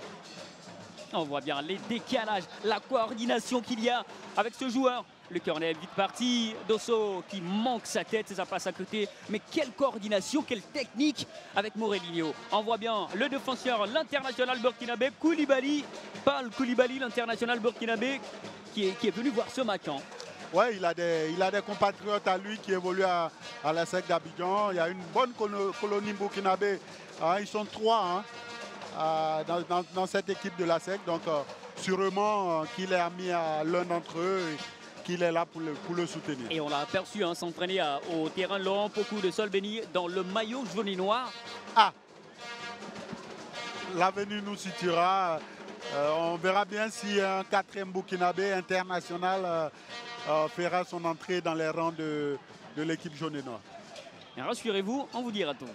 On voit bien les décalages, la coordination qu'il y a avec ce joueur. Le corner est vite parti. Dosso qui manque sa tête, ça passe à côté. Mais quelle coordination, quelle technique avec Morelinho. On voit bien le défenseur, l'international burkinabé, Koulibaly. Paul Koulibaly, l'international burkinabé, qui est venu voir ce match. Hein. Oui, il a des compatriotes à lui qui évoluent à la SEC d'Abidjan. Il y a une bonne colonie burkinabé. Hein, ils sont 3 hein, dans cette équipe de la SEC. Donc, sûrement qu'il est ami à l'un d'entre eux et qu'il est là pour le soutenir. Et on l'a aperçu hein, s'entraîner au terrain long, beaucoup de sol béni dans le maillot jaune et noir. Ah, l'avenir nous situera. On verra bien si un 4e burkinabé international fera son entrée dans les rangs de l'équipe jaune et noire. Rassurez-vous, on vous dira tout.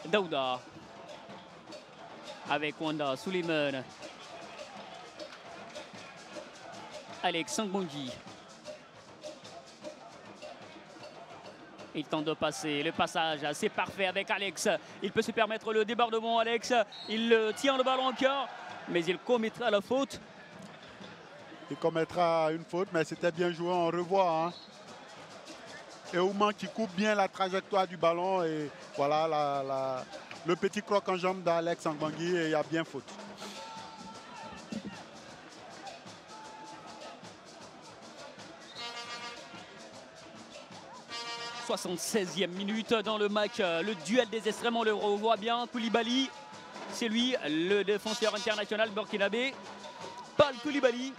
Daouda avec Wanda Suleiman. Alex Sangbondi. Il tente de passer, le passage, c'est parfait avec Alex. Il peut se permettre le débordement, Alex. Il tient le ballon au cœur, mais il commettra la faute. Il commettra une faute, mais c'était bien joué, on revoit. Hein. Et Ouman qui coupe bien la trajectoire du ballon. Et voilà le petit croc en jambe d'Alex Angbangui, et il y a bien faute. « 76e minute dans le match, le duel des extrêmes, on le revoit bien. Koulibaly, c'est lui, le défenseur international burkinabé. Paul Koulibaly.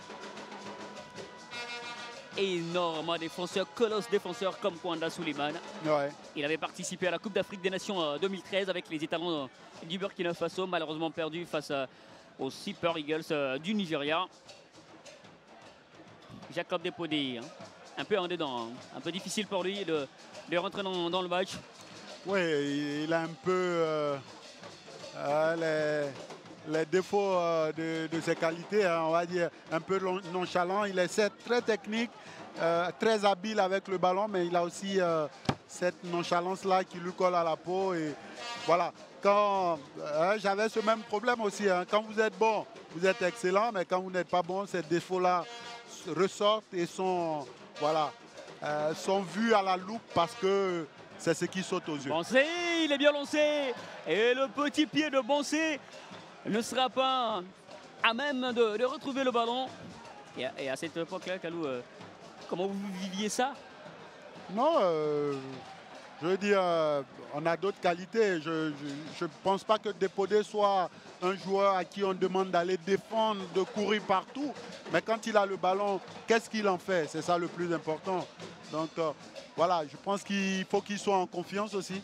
Énorme défenseur, colosse défenseur comme Kwanda Souleymane. Ouais. Il avait participé à la Coupe d'Afrique des Nations 2013 avec les étalons du Burkina Faso, malheureusement perdu face aux Super Eagles du Nigeria. Jacob Depodé, hein, un peu en dedans, hein, un peu difficile pour lui de rentrer dans le match. Oui, il a un peu les défauts de ses qualités, hein, on va dire un peu nonchalant. Il est très technique, très habile avec le ballon, mais il a aussi cette nonchalance-là qui lui colle à la peau. Et voilà, j'avais ce même problème aussi. Hein. Quand vous êtes bon, vous êtes excellent, mais quand vous n'êtes pas bon, ces défauts-là ressortent et sont vus à la loupe parce que c'est ce qui saute aux yeux. Boncé, il est bien lancé. Et le petit pied de Boncé ne sera pas à même de retrouver le ballon. Et à cette époque-là, Kalou, comment vous viviez ça? Non, je veux dire, on a d'autres qualités. Je ne pense pas que Depodé soit un joueur à qui on demande d'aller défendre, de courir partout. Mais quand il a le ballon, qu'est-ce qu'il en fait? C'est ça le plus important. Donc voilà, je pense qu'il faut qu'il soit en confiance aussi.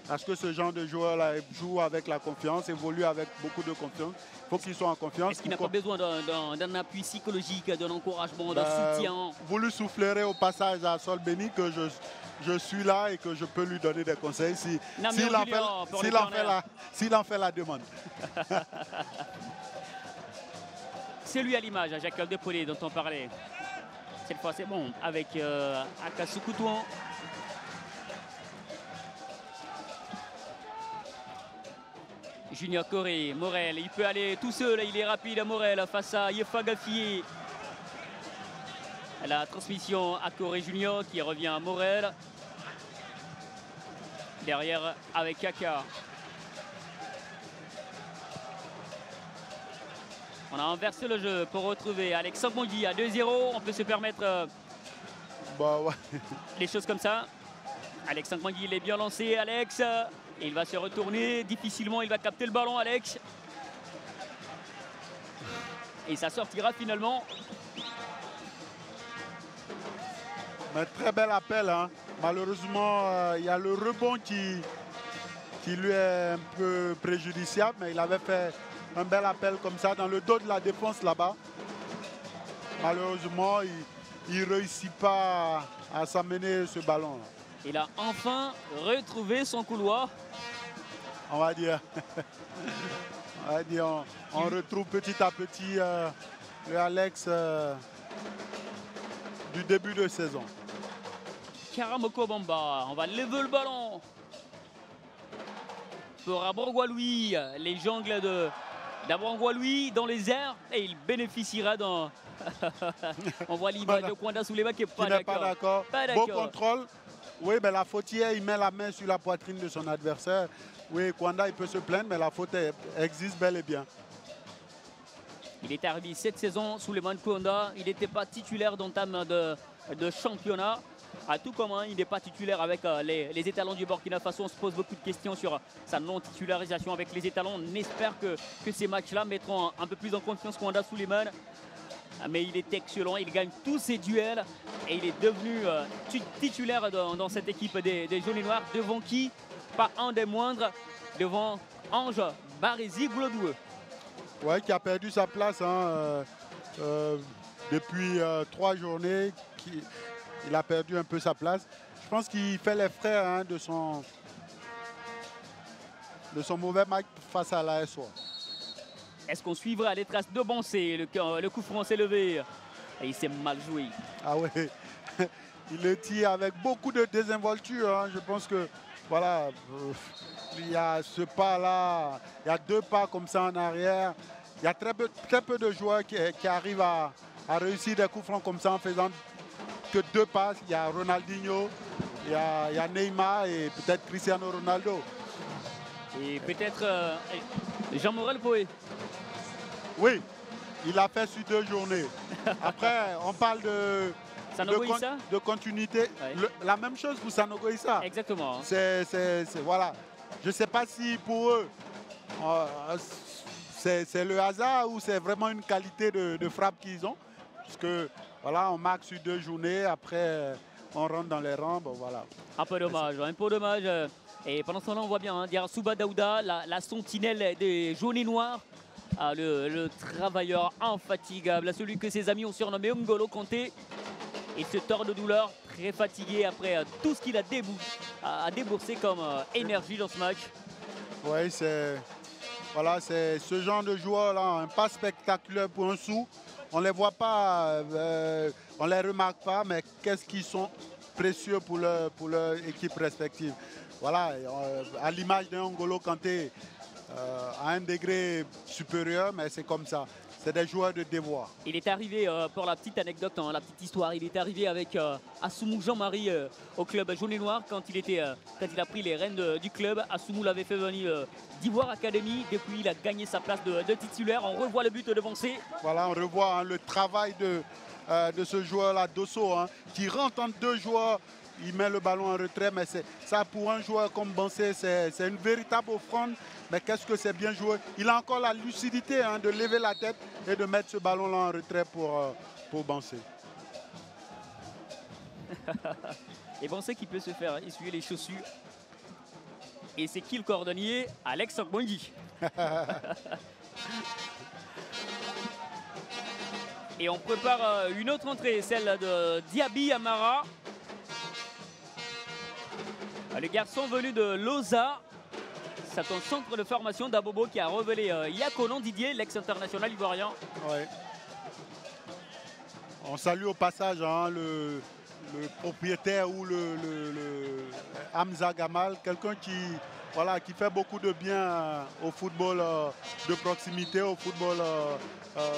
Parce que ce genre de joueur-là joue avec la confiance, évolue avec beaucoup de confiance. Il faut qu'il soit en confiance. Est-ce qu'il n'a pas besoin d'un appui psychologique, d'un encouragement, d'un soutien? Vous lui soufflerez au passage à Sol Béni que je suis là et que je peux lui donner des conseils s'il en fait la demande. C'est lui à l'image, Jacob Depodé dont on parlait. Cette fois c'est bon avec Akassou Koutouan. Junior Coré, Morel, il peut aller tout seul, il est rapide Morel face à Yefa Gafié. La transmission à Coré Junior qui revient à Morel. Derrière avec Kaka. On a inversé le jeu pour retrouver Alex Angbangui à 2-0. On peut se permettre les choses comme ça. Alex Angbangui, il est bien lancé, Alex. Et il va se retourner difficilement, il va capter le ballon, Alex. Et ça sortira finalement. Mais très bel appel. Hein. Malheureusement, il y a le rebond qui lui est un peu préjudiciable. Mais il avait fait un bel appel comme ça dans le dos de la défense là-bas. Malheureusement, il ne réussit pas à s'amener ce ballon. Là. Il a enfin retrouvé son couloir. On va dire, on retrouve petit à petit le Alex du début de saison. Karamoko Bamba, on va lever le ballon. Pour Abrangoualoui, les jongles d'Abrangoualoui dans les airs. Et il bénéficiera dans... On voit l'image de Kwanda Souleymane qui n'est pas d'accord. Beau contrôle. Oui, mais la fautière, il met la main sur la poitrine de son adversaire. Oui, Kwanda, il peut se plaindre, mais la faute existe bel et bien. Il est arrivé cette saison, Souleymane Kwanda. Il n'était pas titulaire d'entame de championnat. À tout comme il n'est pas titulaire avec les étalons du Burkina Faso. On se pose beaucoup de questions sur sa non-titularisation avec les étalons. On espère que ces matchs-là mettront un peu plus en confiance Kwanda Souleymane. Mais il est excellent, il gagne tous ses duels et il est devenu titulaire dans cette équipe des jaunes et noirs. Devant qui? Pas un des moindres, devant Ange Barézy Glodoueux. Oui, qui a perdu sa place depuis 3 journées. Il a perdu un peu sa place. Je pense qu'il fait les frais de son mauvais match face à l'AS. Est-ce qu'on suivra les traces de Boncé? Le coup franc s'est levé et il s'est mal joué. Ah oui, il le tire avec beaucoup de désinvolture. Hein. Je pense que voilà, il y a ce pas-là, il y a 2 pas comme ça en arrière. Il y a très peu de joueurs qui arrivent à réussir des coups francs comme ça en faisant que 2 passes. Il y a Ronaldinho, il y a Neymar et peut-être Cristiano Ronaldo. Et peut-être Jean-Morel Poé. Oui, il l'a fait sur 2 journées. Après, on parle de continuité. Ouais. La même chose pour Sanogo Issa. Exactement. Voilà. Je ne sais pas si pour eux, c'est le hasard ou c'est vraiment une qualité de frappe qu'ils ont. Parce que voilà, on marque sur 2 journées, après on rentre dans les rangs. Bon, voilà. Un peu dommage. Et pendant ce temps-là, on voit bien Diarra Daouda, la sentinelle des jaunes et noirs. Le travailleur infatigable, celui que ses amis ont surnommé N'Golo Kanté. Il se tord de douleur, très fatigué après tout ce qu'il a déboursé comme énergie dans ce match. Oui, c'est ce genre de joueurs-là, pas spectaculaire pour un sou. On ne les voit pas, on ne les remarque pas, mais qu'est-ce qu'ils sont précieux pour leur équipe respective. Voilà, à l'image d'un N'Golo Kanté, à un degré supérieur, mais c'est comme ça. C'est des joueurs de devoir. Il est arrivé, pour la petite anecdote, la petite histoire, il est arrivé avec Assoumou Jean-Marie au club jaune et noir quand il a pris les rênes du club. Assoumou l'avait fait venir d'Ivoire Academy. Depuis, il a gagné sa place de titulaire. On revoit le but de Bansé. Voilà, on revoit le travail de ce joueur-là, Dosso, qui rentre entre 2 joueurs. Il met le ballon en retrait, mais ça pour un joueur comme Bansé, c'est une véritable offrande. Mais qu'est-ce que c'est bien joué. Il a encore la lucidité de lever la tête et de mettre ce ballon-là en retrait pour Bansé. Et Bansé qui peut se faire essuyer les chaussures. Et c'est qui le cordonnier? Alex Okbondi. Et on prépare une autre entrée, celle de Diaby Amara. Le garçon venu de Loza, c'est un centre de formation d'Abobo qui a révélé Yakonon Didier, l'ex-international ivoirien. Ouais. On salue au passage le propriétaire ou le Hamza Gamal, quelqu'un qui fait beaucoup de bien au football de proximité, au football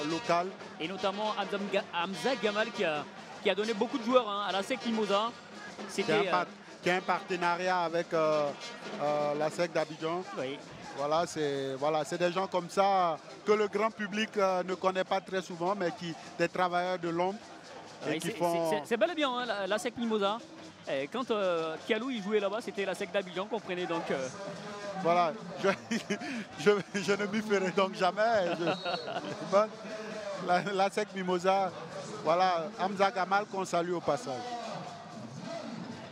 local. Et notamment Hamza Gamal qui a donné beaucoup de joueurs à la SEC Mimosa. C'était qui a un partenariat avec la SEC d'Abidjan. Oui. Voilà, c'est des gens comme ça que le grand public ne connaît pas très souvent, mais des travailleurs de l'ombre. Oui, c'est bel et bien la SEC Mimosa. Et quand Kialou il jouait là-bas, c'était la SEC d'Abidjan qu'on prenait donc. Voilà, je ne m'y ferai donc jamais. La SEC Mimosa, voilà, Hamza Gamal qu'on salue au passage.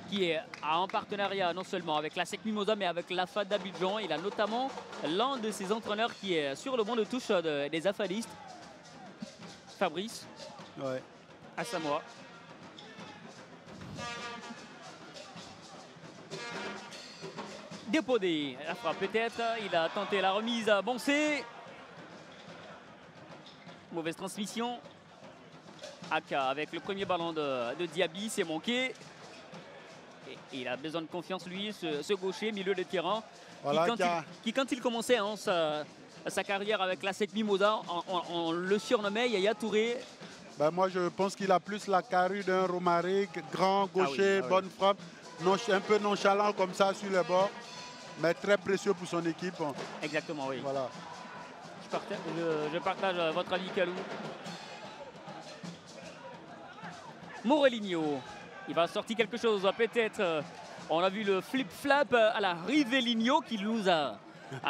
Qui est en partenariat non seulement avec la SEC Mimosa mais avec l'AFA d'Abidjan. Il a notamment l'un de ses entraîneurs qui est sur le banc de touche des afadistes, Fabrice Asamoah. Dépodé, la frappe peut-être, il a tenté la remise à Bansé. Mauvaise transmission. Aka avec le premier ballon de Diaby, c'est manqué. Et il a besoin de confiance, lui, ce gaucher, milieu de terrain, voilà, qui, quand il commençait sa carrière avec la SEC Mimosa, on le surnommait Yaya Touré. Ben moi, je pense qu'il a plus la carrure d'un Romaric, grand gaucher, bonne frappe, un peu nonchalant comme ça sur les bords, mais très précieux pour son équipe. Exactement, oui. Voilà. Je partage votre avis, Kalou. Morelinho. Il va sortir quelque chose, peut-être. On a vu le flip-flap à la Rivelinho qui nous a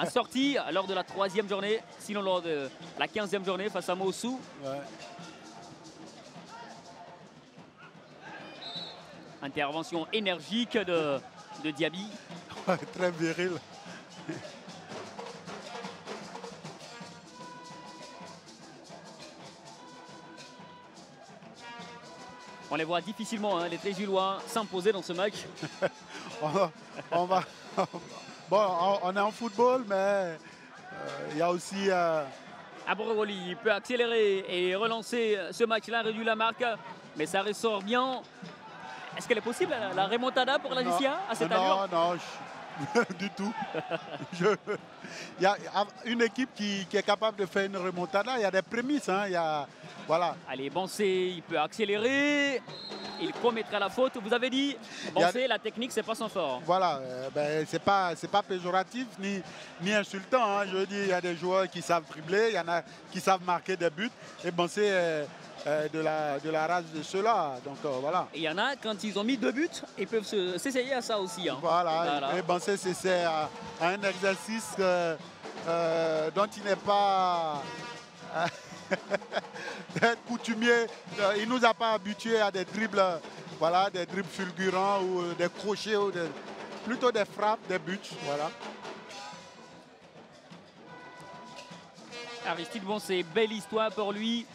sorti lors de la 3e journée, sinon lors de la 15e journée face à Mossou. Ouais. Intervention énergique de Diaby. Ouais, très viril. On les voit difficilement, les Trégilois, s'imposer dans ce match. On est en football, mais il y a aussi... Aboroli peut accélérer et relancer ce match-là, réduit la marque, mais ça ressort bien. Est-ce qu'elle est possible, la remontada pour la JCA à cette allure? Non, du tout. Il y a une équipe qui est capable de faire une remontada. Il y a des prémices. Hein, voilà. Allez, Bancé, il peut accélérer. Il commettra la faute. Vous avez dit, Bancé, la technique, c'est pas son fort. Voilà, c'est pas péjoratif ni insultant. Hein. Je veux dire, il y a des joueurs qui savent dribbler, il y en a qui savent marquer des buts. Et Bancé de la race de ceux-là. Donc voilà. Et il y en a, quand ils ont mis 2 buts, ils peuvent s'essayer à ça aussi. Hein. Voilà. Et Bancé s'essaie à un exercice dont il n'est pas coutumier. Il ne nous a pas habitués à des dribbles, voilà, des dribbles fulgurants ou des crochets, ou plutôt des frappes, des buts. Voilà. Aristide Bancé, belle histoire pour lui.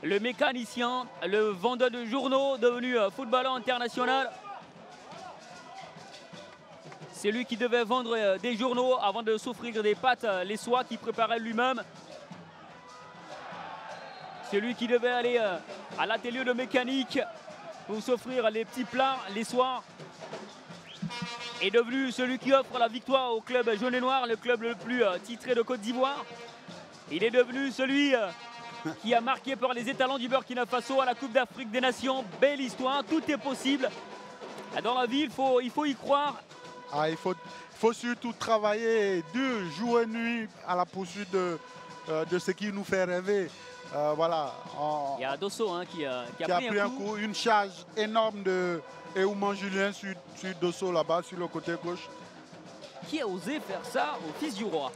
Le mécanicien, le vendeur de journaux devenu footballeur international. C'est lui qui devait vendre des journaux avant de s'offrir des pâtes, les soies qu'il préparait lui-même. C'est lui qui devait aller à l'atelier de mécanique pour s'offrir les petits plats les soirs. Est devenu celui qui offre la victoire au club jaune et noir, le club le plus titré de Côte d'Ivoire. Il est devenu celui qui a marqué par les étalons du Burkina Faso à la Coupe d'Afrique des Nations. Belle histoire, tout est possible. Dans la vie, il faut y croire. Il faut surtout travailler dur, jour et nuit à la poursuite de ce qui nous fait rêver. Voilà. Il y a Dosso qui a pris un coup. Une charge énorme de Eouman Julien sur Dosso là-bas, sur le côté gauche. Qui a osé faire ça au fils du roi?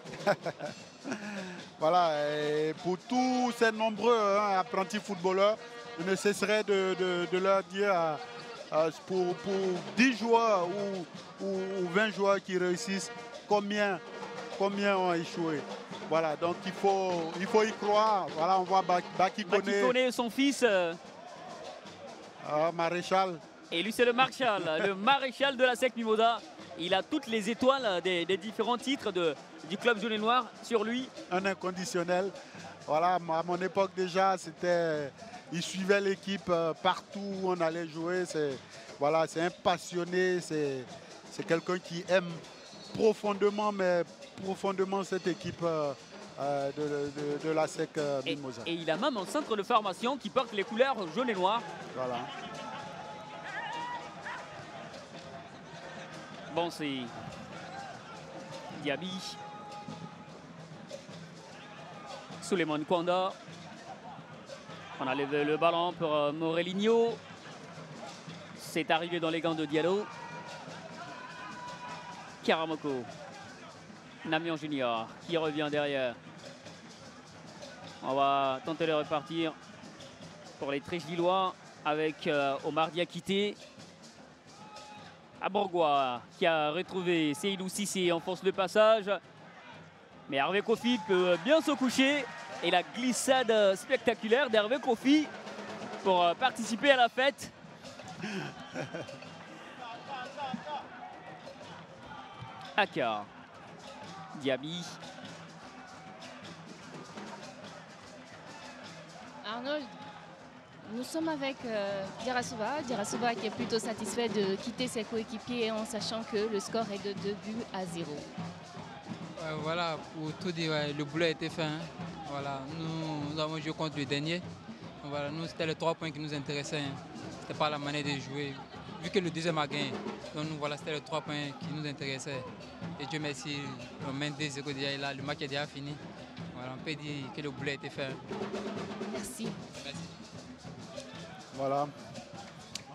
Voilà, et pour tous ces nombreux apprentis footballeurs, je ne cesserai de leur dire pour 10 joueurs ou 20 joueurs qui réussissent, combien ont échoué. Voilà, donc il faut y croire. Voilà, on voit Baki Koné, son fils. Maréchal. Et lui, c'est le maréchal de la SEC Mimosa. Il a toutes les étoiles des différents titres du club jaune et noir sur lui. Un inconditionnel. Voilà, à mon époque déjà, il suivait l'équipe partout où on allait jouer. C'est un passionné, c'est quelqu'un qui aime profondément cette équipe de la SEC Mimosa. Et il a même un centre de formation qui porte les couleurs jaune et noir. Voilà. Bon, c'est Diaby. Souleymane Kwanda. On a levé le ballon pour Morelinho. C'est arrivé dans les gants de Diallo. Karamoko. Namion Junior qui revient derrière. On va tenter de repartir pour les Tréchvillois avec Omar Diakité. Aborgois qui a retrouvé Seydou Cissé, enfonce le passage. Mais Hervé Kofi peut bien se coucher. Et la glissade spectaculaire d'Hervé Kofi pour participer à la fête. Akar. Diaby. Arnold, nous sommes avec Dirasouba. Dirasouba qui est plutôt satisfait de quitter ses coéquipiers en sachant que le score est de 2-0. Voilà, pour tout dire, le boulot a été fait. Hein. Voilà, nous avons joué contre le dernier. Voilà, nous, c'était les 3 points qui nous intéressaient. Hein. Ce n'était pas la manière de jouer. Vu que le deuxième a gagné, donc nous, voilà, c'était les 3 points qui nous intéressaient. Et Dieu merci, on mène 2-0 déjà là, le match est déjà fini. Voilà, on peut dire que le boulot a été fait. Hein. Merci. Merci. Voilà,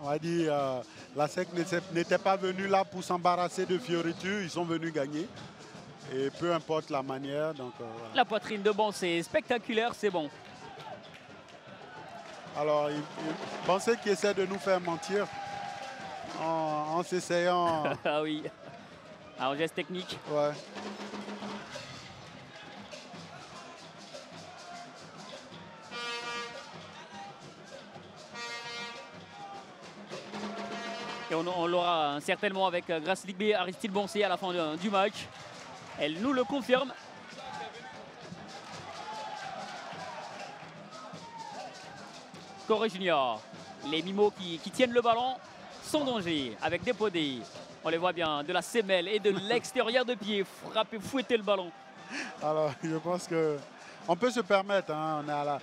on va dire la SEC n'était pas venue là pour s'embarrasser de fioritures, ils sont venus gagner. Et peu importe la manière. Donc, voilà. La poitrine de Bancé, spectaculaire, c'est bon. Alors, Bancé qui essaie de nous faire mentir en s'essayant. Ah oui, un geste technique. Ouais. Et on l'aura certainement avec Grace Ligue B, Aristide Bancé à la fin du match. Elle nous le confirme. Corée Junior. Les Mimos qui tiennent le ballon. sans danger avec Dépodé. On les voit bien de la semelle et de l'extérieur de pied, frapper, fouetter le ballon. Alors, je pense qu'on peut se permettre, hein, on est à la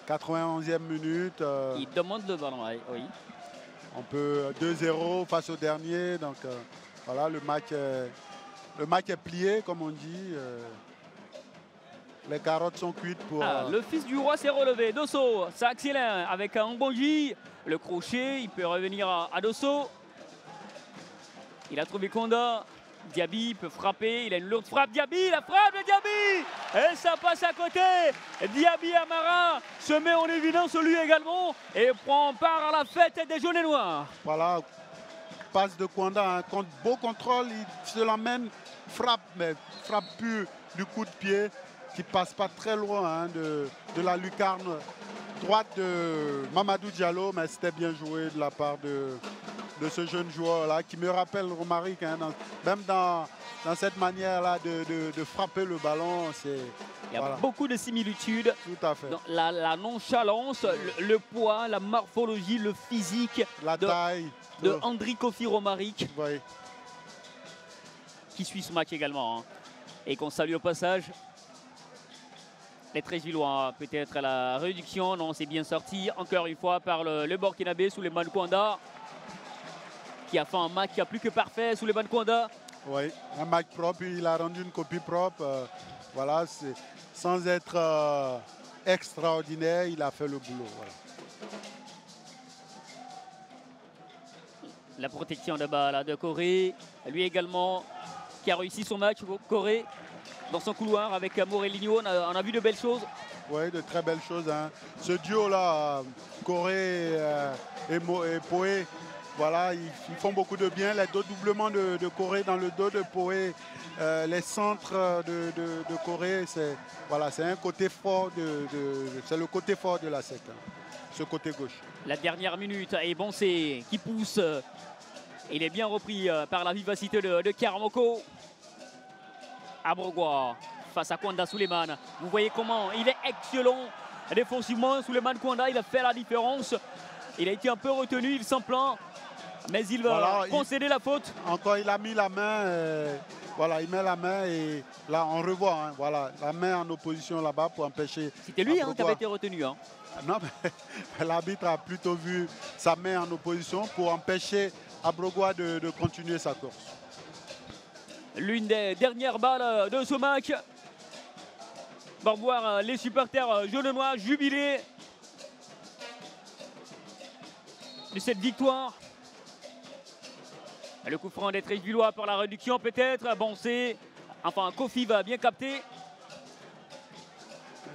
91e minute. Il demande le ballon, oui. On peut 2-0 face au dernier, donc voilà, le match est plié, comme on dit. Les carottes sont cuites pour... Le fils du roi s'est relevé. Dosso, ça accélère avec un Mbonji. Le crochet, il peut revenir à Dosso. Il a trouvé Konda. Diaby peut frapper. Il a une lourde frappe. Diaby, la frappe de Diaby. Et ça passe à côté. Diaby Amara se met en évidence lui également. Et prend part à la fête des jaunes et noirs. Voilà, passe de Konda. Hein, beau contrôle, il se l'emmène. Frappe, mais frappe pure du coup de pied. Qui passe pas très loin hein, de la lucarne droite de Mamadou Diallo, mais c'était bien joué de la part de ce jeune joueur-là, qui me rappelle Romaric, hein, même dans cette manière-là de frapper le ballon. Il y a beaucoup de similitudes. Tout à fait. Dans la nonchalance, le poids, la morphologie, le physique. La taille. De Andri Kofi Romaric. Oui. Qui suit ce match également. Hein, et qu'on salue au passage. Les 13 Villois, peut-être à la réduction. Non, c'est bien sorti encore une fois par le Burkinabé Souleymane Kwanda, qui a fait un match plus que parfait. Souleymane Kwanda. Oui, un match propre. Il a rendu une copie propre. Voilà, sans être extraordinaire, il a fait le boulot. Voilà. La protection de balle de Corée. Lui également, qui a réussi son match. Corée. Dans son couloir avec Morelinho, on a vu de belles choses. Oui, de très belles choses. Hein. Ce duo-là, Corée et Poé, voilà, ils font beaucoup de bien. Les deux doublements de Corée dans le dos de Poé, les centres de Corée, c'est un côté fort c'est le côté fort de la SEC, hein, ce côté gauche. La dernière minute, et Boncé qui pousse. Il est bien repris par la vivacité de Karamoko. Abrogua face à Kwanda Souleymane. Vous voyez comment il est excellent défensivement. Souleymane Kwanda, il a fait la différence. Il a été un peu retenu, il s'en plaint. Mais il va concéder la faute. Encore, il a mis la main. Voilà, il met la main et là, on revoit. Hein, voilà, la main en opposition là-bas pour empêcher. C'était lui qui avait été retenu. Hein. Non, mais l'arbitre a plutôt vu sa main en opposition pour empêcher Abrogua de continuer sa course. L'une des dernières balles de ce match. On va voir les supporters jaunes-noirs jubiler de cette victoire. Le coup franc des 13 Villois pour la réduction peut-être. Boncé, enfin Kofi va bien capter.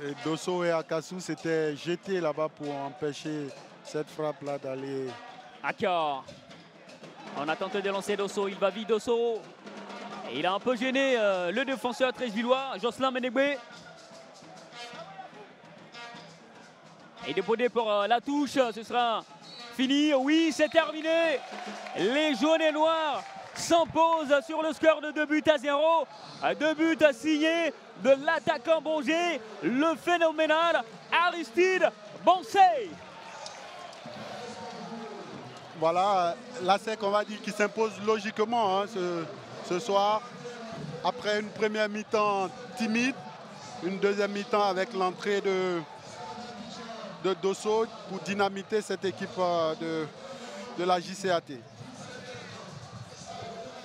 Et Dosso et Akasu s'étaient jetés là-bas pour empêcher cette frappe-là d'aller. Aka. On a tenté de lancer Dosso, il va vite Dosso. Et il a un peu gêné le défenseur 13 Villois, Jocelyn Menegbe. Et Dépodé pour la touche, ce sera fini. Oui, c'est terminé. Les jaunes et noirs s'imposent sur le score de 2-0. 2 buts signés de l'attaquant Bongé, le phénoménal Aristide Boncé. Voilà, la SEC, on va dire, qui s'impose logiquement hein, ce soir. Après une première mi-temps timide, une deuxième mi-temps avec l'entrée de Dosso pour dynamiter cette équipe de la JCAT.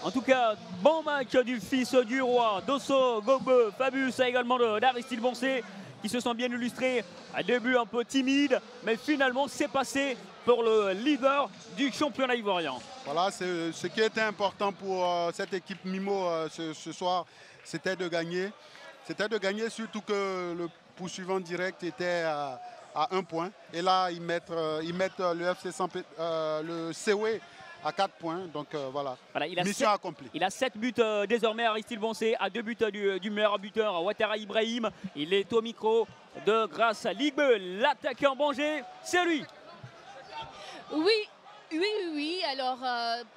En tout cas, bon match du fils du roi, Dosso, Gogbe, Fabius, également d'Aristide Boncé, qui se sont bien illustrés. Un début un peu timide, mais finalement c'est passé pour le leader du championnat ivoirien. Voilà, ce qui était important pour cette équipe Mimo ce soir, c'était de gagner. C'était de gagner, surtout que le poursuivant direct était à 1 point. Et là, ils mettent le FC le COE à 4 points. Donc voilà, mission accomplie. Il a 7 buts désormais, Aristide Boncé, à 2 buts du meilleur buteur, Ouattara Ibrahim. Il est au micro de Grâce à Ligue, l'attaquant Bongé, c'est lui. Oui. Alors,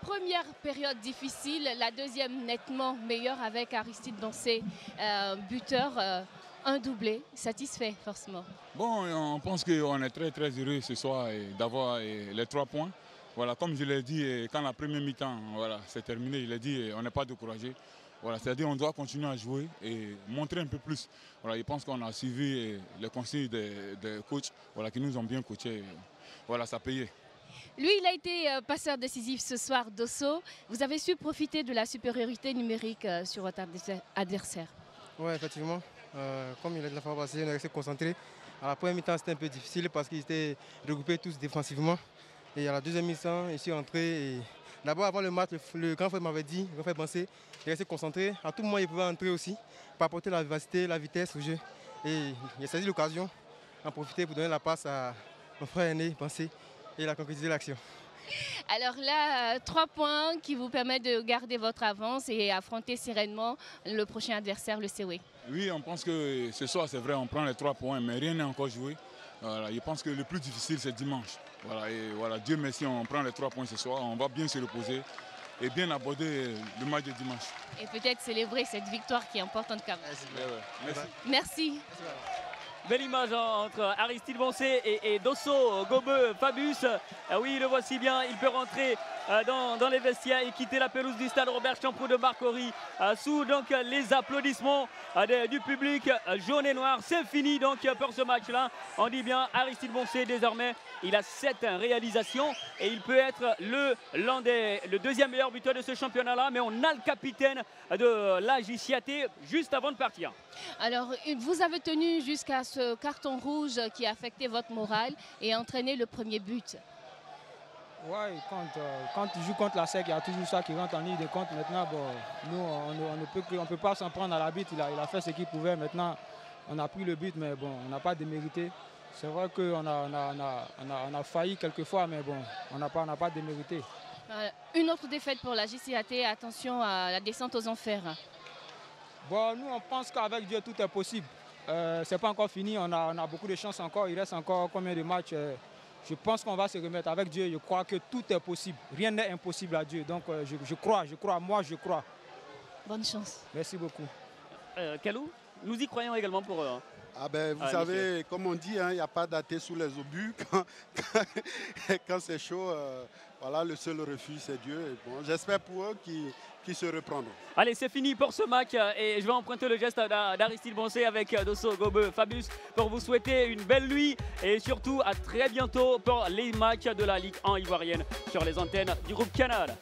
première période difficile, la deuxième nettement meilleure avec Aristide Boncé, buteur, un doublé, satisfait forcément. Bon, on pense qu'on est très très heureux ce soir d'avoir les 3 points. voilà, comme je l'ai dit, quand la première mi-temps voilà, c'est terminé, il a dit on n'est pas découragé. Voilà, c'est-à-dire qu'on doit continuer à jouer et montrer un peu plus. Voilà, je pense qu'on a suivi les conseils des coachs voilà, qui nous ont bien coachés. Voilà, ça a payé. Lui, il a été passeur décisif ce soir, Dosso. Vous avez su profiter de la supériorité numérique sur votre adversaire. Oui, effectivement. Comme il a de la fois passée, on est resté concentré. À la première mi-temps, c'était un peu difficile parce qu'ils étaient regroupés tous défensivement. Et à la deuxième mi-temps, je suis entré. D'abord, avant le match, le grand frère m'avait dit, le grand frère pensait, il restait concentré. À tout moment, il pouvait entrer aussi pour apporter la vivacité, la vitesse au jeu. Et il a saisi l'occasion, en profiter pour donner la passe à mon frère aîné, Pensé, et il a concrétisé l'action. Alors là, 3 points qui vous permettent de garder votre avance et affronter sereinement le prochain adversaire, le COE. Oui, on pense que ce soir, c'est vrai, on prend les 3 points, mais rien n'est encore joué. Voilà, je pense que le plus difficile, c'est dimanche. Voilà, et voilà, Dieu merci, on prend les 3 points ce soir, on va bien se reposer et bien aborder le match de dimanche. Et peut-être célébrer cette victoire qui est importante quand même. Merci. Merci. Belle image entre Aristide Boncé et Dosso Gobeux Fabius. Oui, le voici bien, il peut rentrer dans les vestiaires et quitter la pelouse du stade Robert Champrou de Marcory sous donc les applaudissements du public jaune et noir. C'est fini donc pour ce match-là. On dit bien Aristide Boncé désormais, il a 7 réalisations et il peut être le deuxième meilleur buteur de ce championnat-là, mais on a le capitaine de la JCAT juste avant de partir. Alors, vous avez tenu jusqu'à ce carton rouge qui a affecté votre morale et entraîné le premier but. Oui, quand tu joues contre la SEC, il y a toujours ça qui rentre en ligne de compte. Maintenant, bon, nous, on ne peut pas s'en prendre à l'arbitre. Il a fait ce qu'il pouvait. Maintenant, on a pris le but, mais bon, on n'a pas démérité. C'est vrai qu'on a failli quelquefois, mais bon, on n'a pas démérité. Une autre défaite pour la JCAT. Attention à la descente aux enfers. Bon, nous, on pense qu'avec Dieu, tout est possible. Ce n'est pas encore fini. On a beaucoup de chances encore. Il reste encore combien de matchs? Je pense qu'on va se remettre avec Dieu. Je crois que tout est possible. Rien n'est impossible à Dieu. Donc, je crois. Moi, je crois. Bonne chance. Merci beaucoup. Kalou, nous y croyons également pour eux. Ah ben, vous savez, comme on dit, il n'y a pas d'athée sous les obus. Quand c'est chaud, voilà, le seul refuge, c'est Dieu. Et bon, j'espère pour eux qu'ils se reprendront. Allez, c'est fini pour ce match et je vais emprunter le geste d'Aristide Boncé avec Dosso Gobeux Fabius pour vous souhaiter une belle nuit et surtout à très bientôt pour les matchs de la Ligue 1 ivoirienne sur les antennes du groupe Canal.